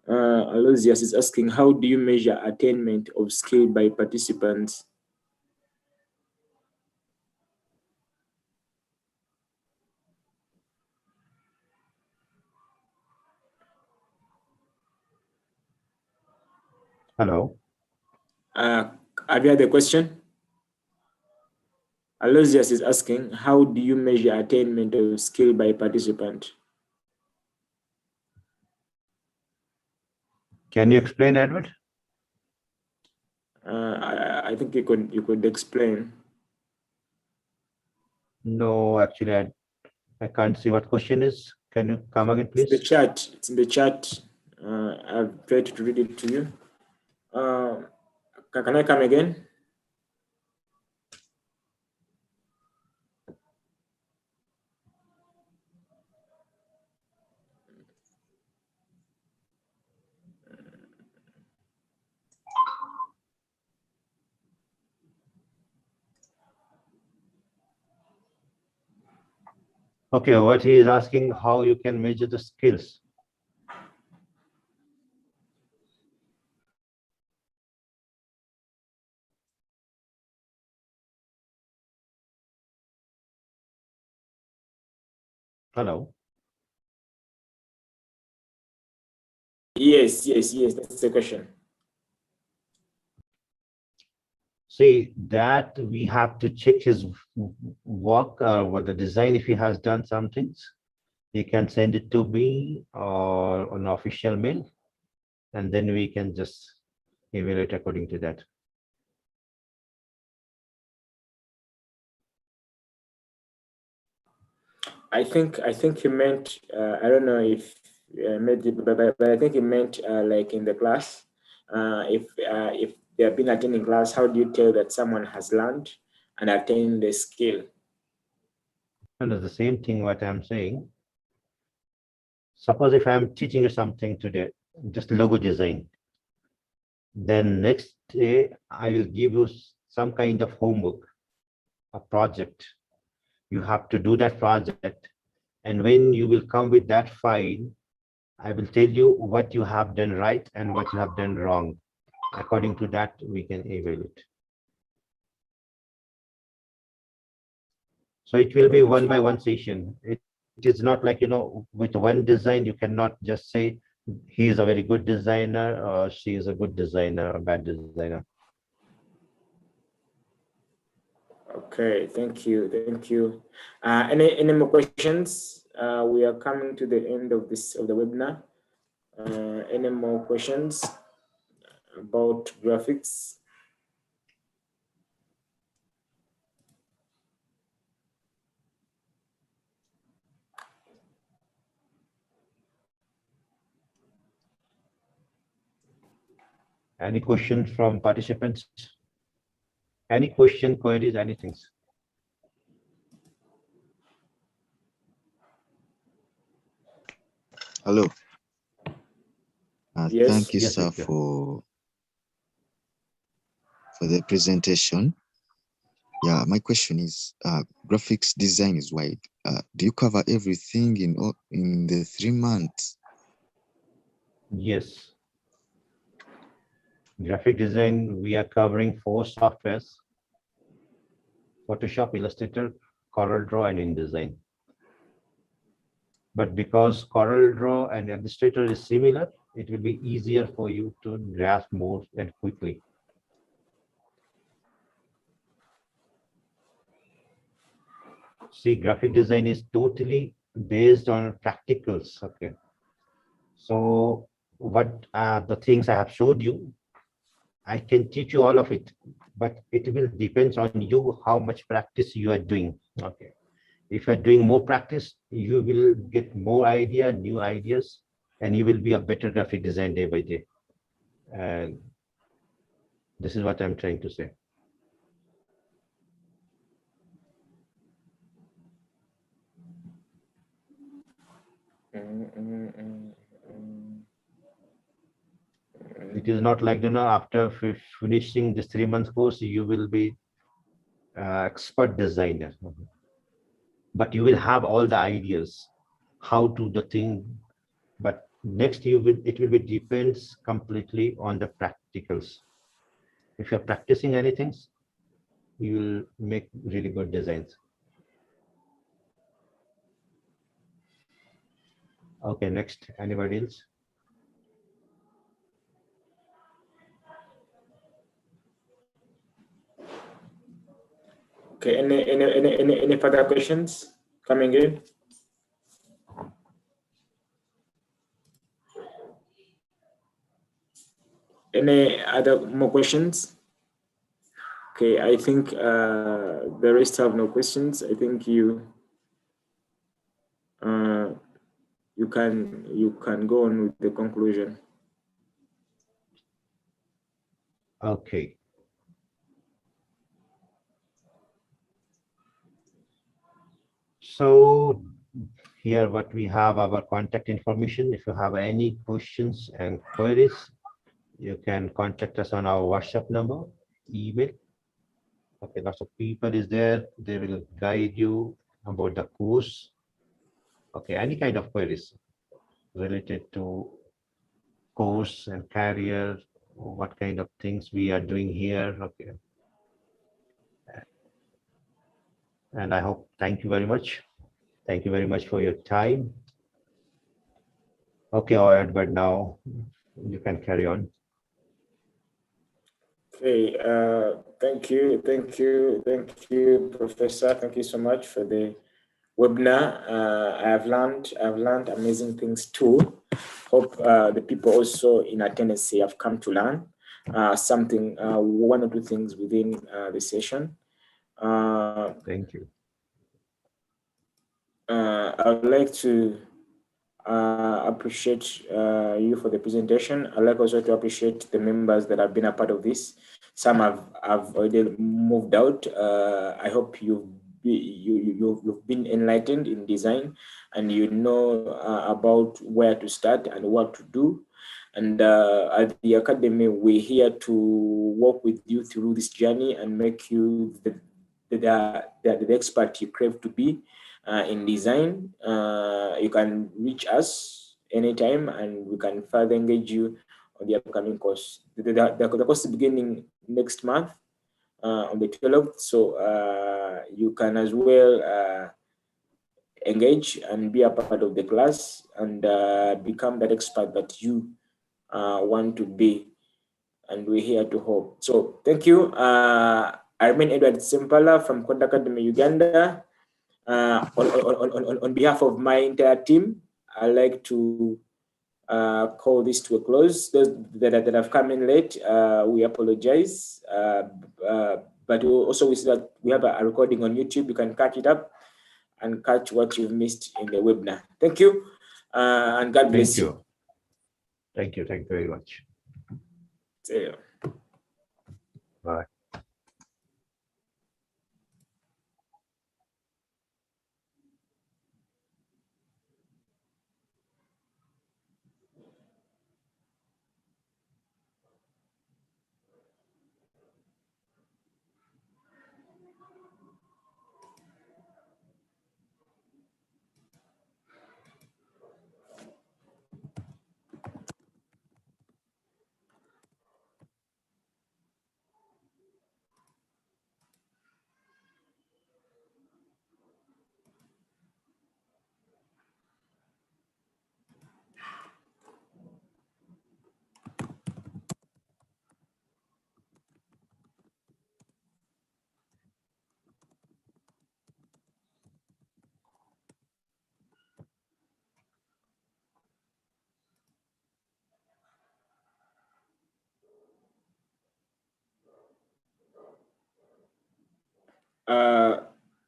Aloysius is asking, how do you measure attainment of skill by participants? Hello. Have you had the question? Aloysius is asking, how do you measure attainment of skill by participant? Can you explain, Edward? I think you could explain. No, actually, I can't see what question is. Can you come again, please? It's the chat. It's in the chat. I've tried to read it to you. Can I come again? Okay, what he is asking, how you can measure the skills. Hello. Yes, that's the question. See, that we have to check his work or what the design. If he has done some things, he can send it to me or an official mail, and then we can just evaluate according to that. I think he meant, I don't know if maybe, but I think he meant like in the class, if they have been attending class, how do you tell that someone has learned and attained the skill? And it's the same thing what I'm saying. Suppose if I'm teaching you something today, just logo design, then next day I will give you some kind of homework, a project. You have to do that project. And when you will come with that file, I will tell you what you have done right and what you have done wrong. According to that, we can evaluate. So it will be one by one session. It is not like, with one design, you cannot just say he is a very good designer or she is a good designer or bad designer. Okay, thank you, thank you. Any more questions? We are coming to the end of the webinar. Any more questions about graphics? Any questions from participants? Any question, queries, anything? Hello. Yes. Thank you, Yes, sir, Victor. for the presentation. Yeah, my question is, graphics design is wide. Do you cover everything in the 3 months? Yes. Graphic design, we are covering 4 softwares: Photoshop, Illustrator, CorelDRAW, and InDesign. But because CorelDRAW and Illustrator is similar, it will be easier for you to grasp more and quickly. See, graphic design is totally based on practicals. Okay. So what are the things I have showed you? I can teach you all of it, but it will depend on you how much practice you are doing. Okay. If you're doing more practice, you will get more idea, new ideas, and you will be a better graphic design day by day. And this is what I'm trying to say. It is not like, after finishing this 3 months course, you will be expert designer. But you will have all the ideas, how to the thing. But next it will be depends completely on the practicals. If you're practicing anything, you will make really good designs. Okay, next, anybody else? Okay, any further questions coming in? Any other more questions? Okay, I think the rest have no questions. I think you can go on with the conclusion. Okay. So here what we have our contact information. If you have any questions and queries, you can contact us on our WhatsApp number, email. Okay, lots of people is there. They will guide you about the course. Okay, any kind of queries related to course and career, what kind of things we are doing here. Okay. And I hope, thank you very much. Thank you very much for your time. Okay, all right, but now you can carry on. Okay, thank you, Professor. Thank you so much for the webinar. I've learned amazing things too. Hope the people also in attendance have come to learn something, one or two things within the session. Thank you. I would like to appreciate you for the presentation. I'd like also to appreciate the members that have been a part of this. Some have already moved out. I hope you've been enlightened in design and you know about where to start and what to do. And at the Academy, we're here to walk with you through this journey and make you the expert you crave to be in design. You can reach us anytime and we can further engage you on the upcoming course. The course is beginning next month on the 12th, so you can as well engage and be a part of the class and become that expert that you want to be. And we're here to help. So thank you. I remain Edward Sempala from Conda Academy, Uganda. On behalf of my entire team, I'd like to call this to a close. Those that have come in late, we apologize. But also we see that we have a recording on YouTube. You can catch it up and catch what you've missed in the webinar. Thank you, and God bless you. Thank you. Thank you very much. See you. Bye.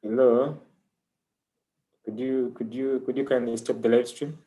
Hello. Could you kindly stop the live stream?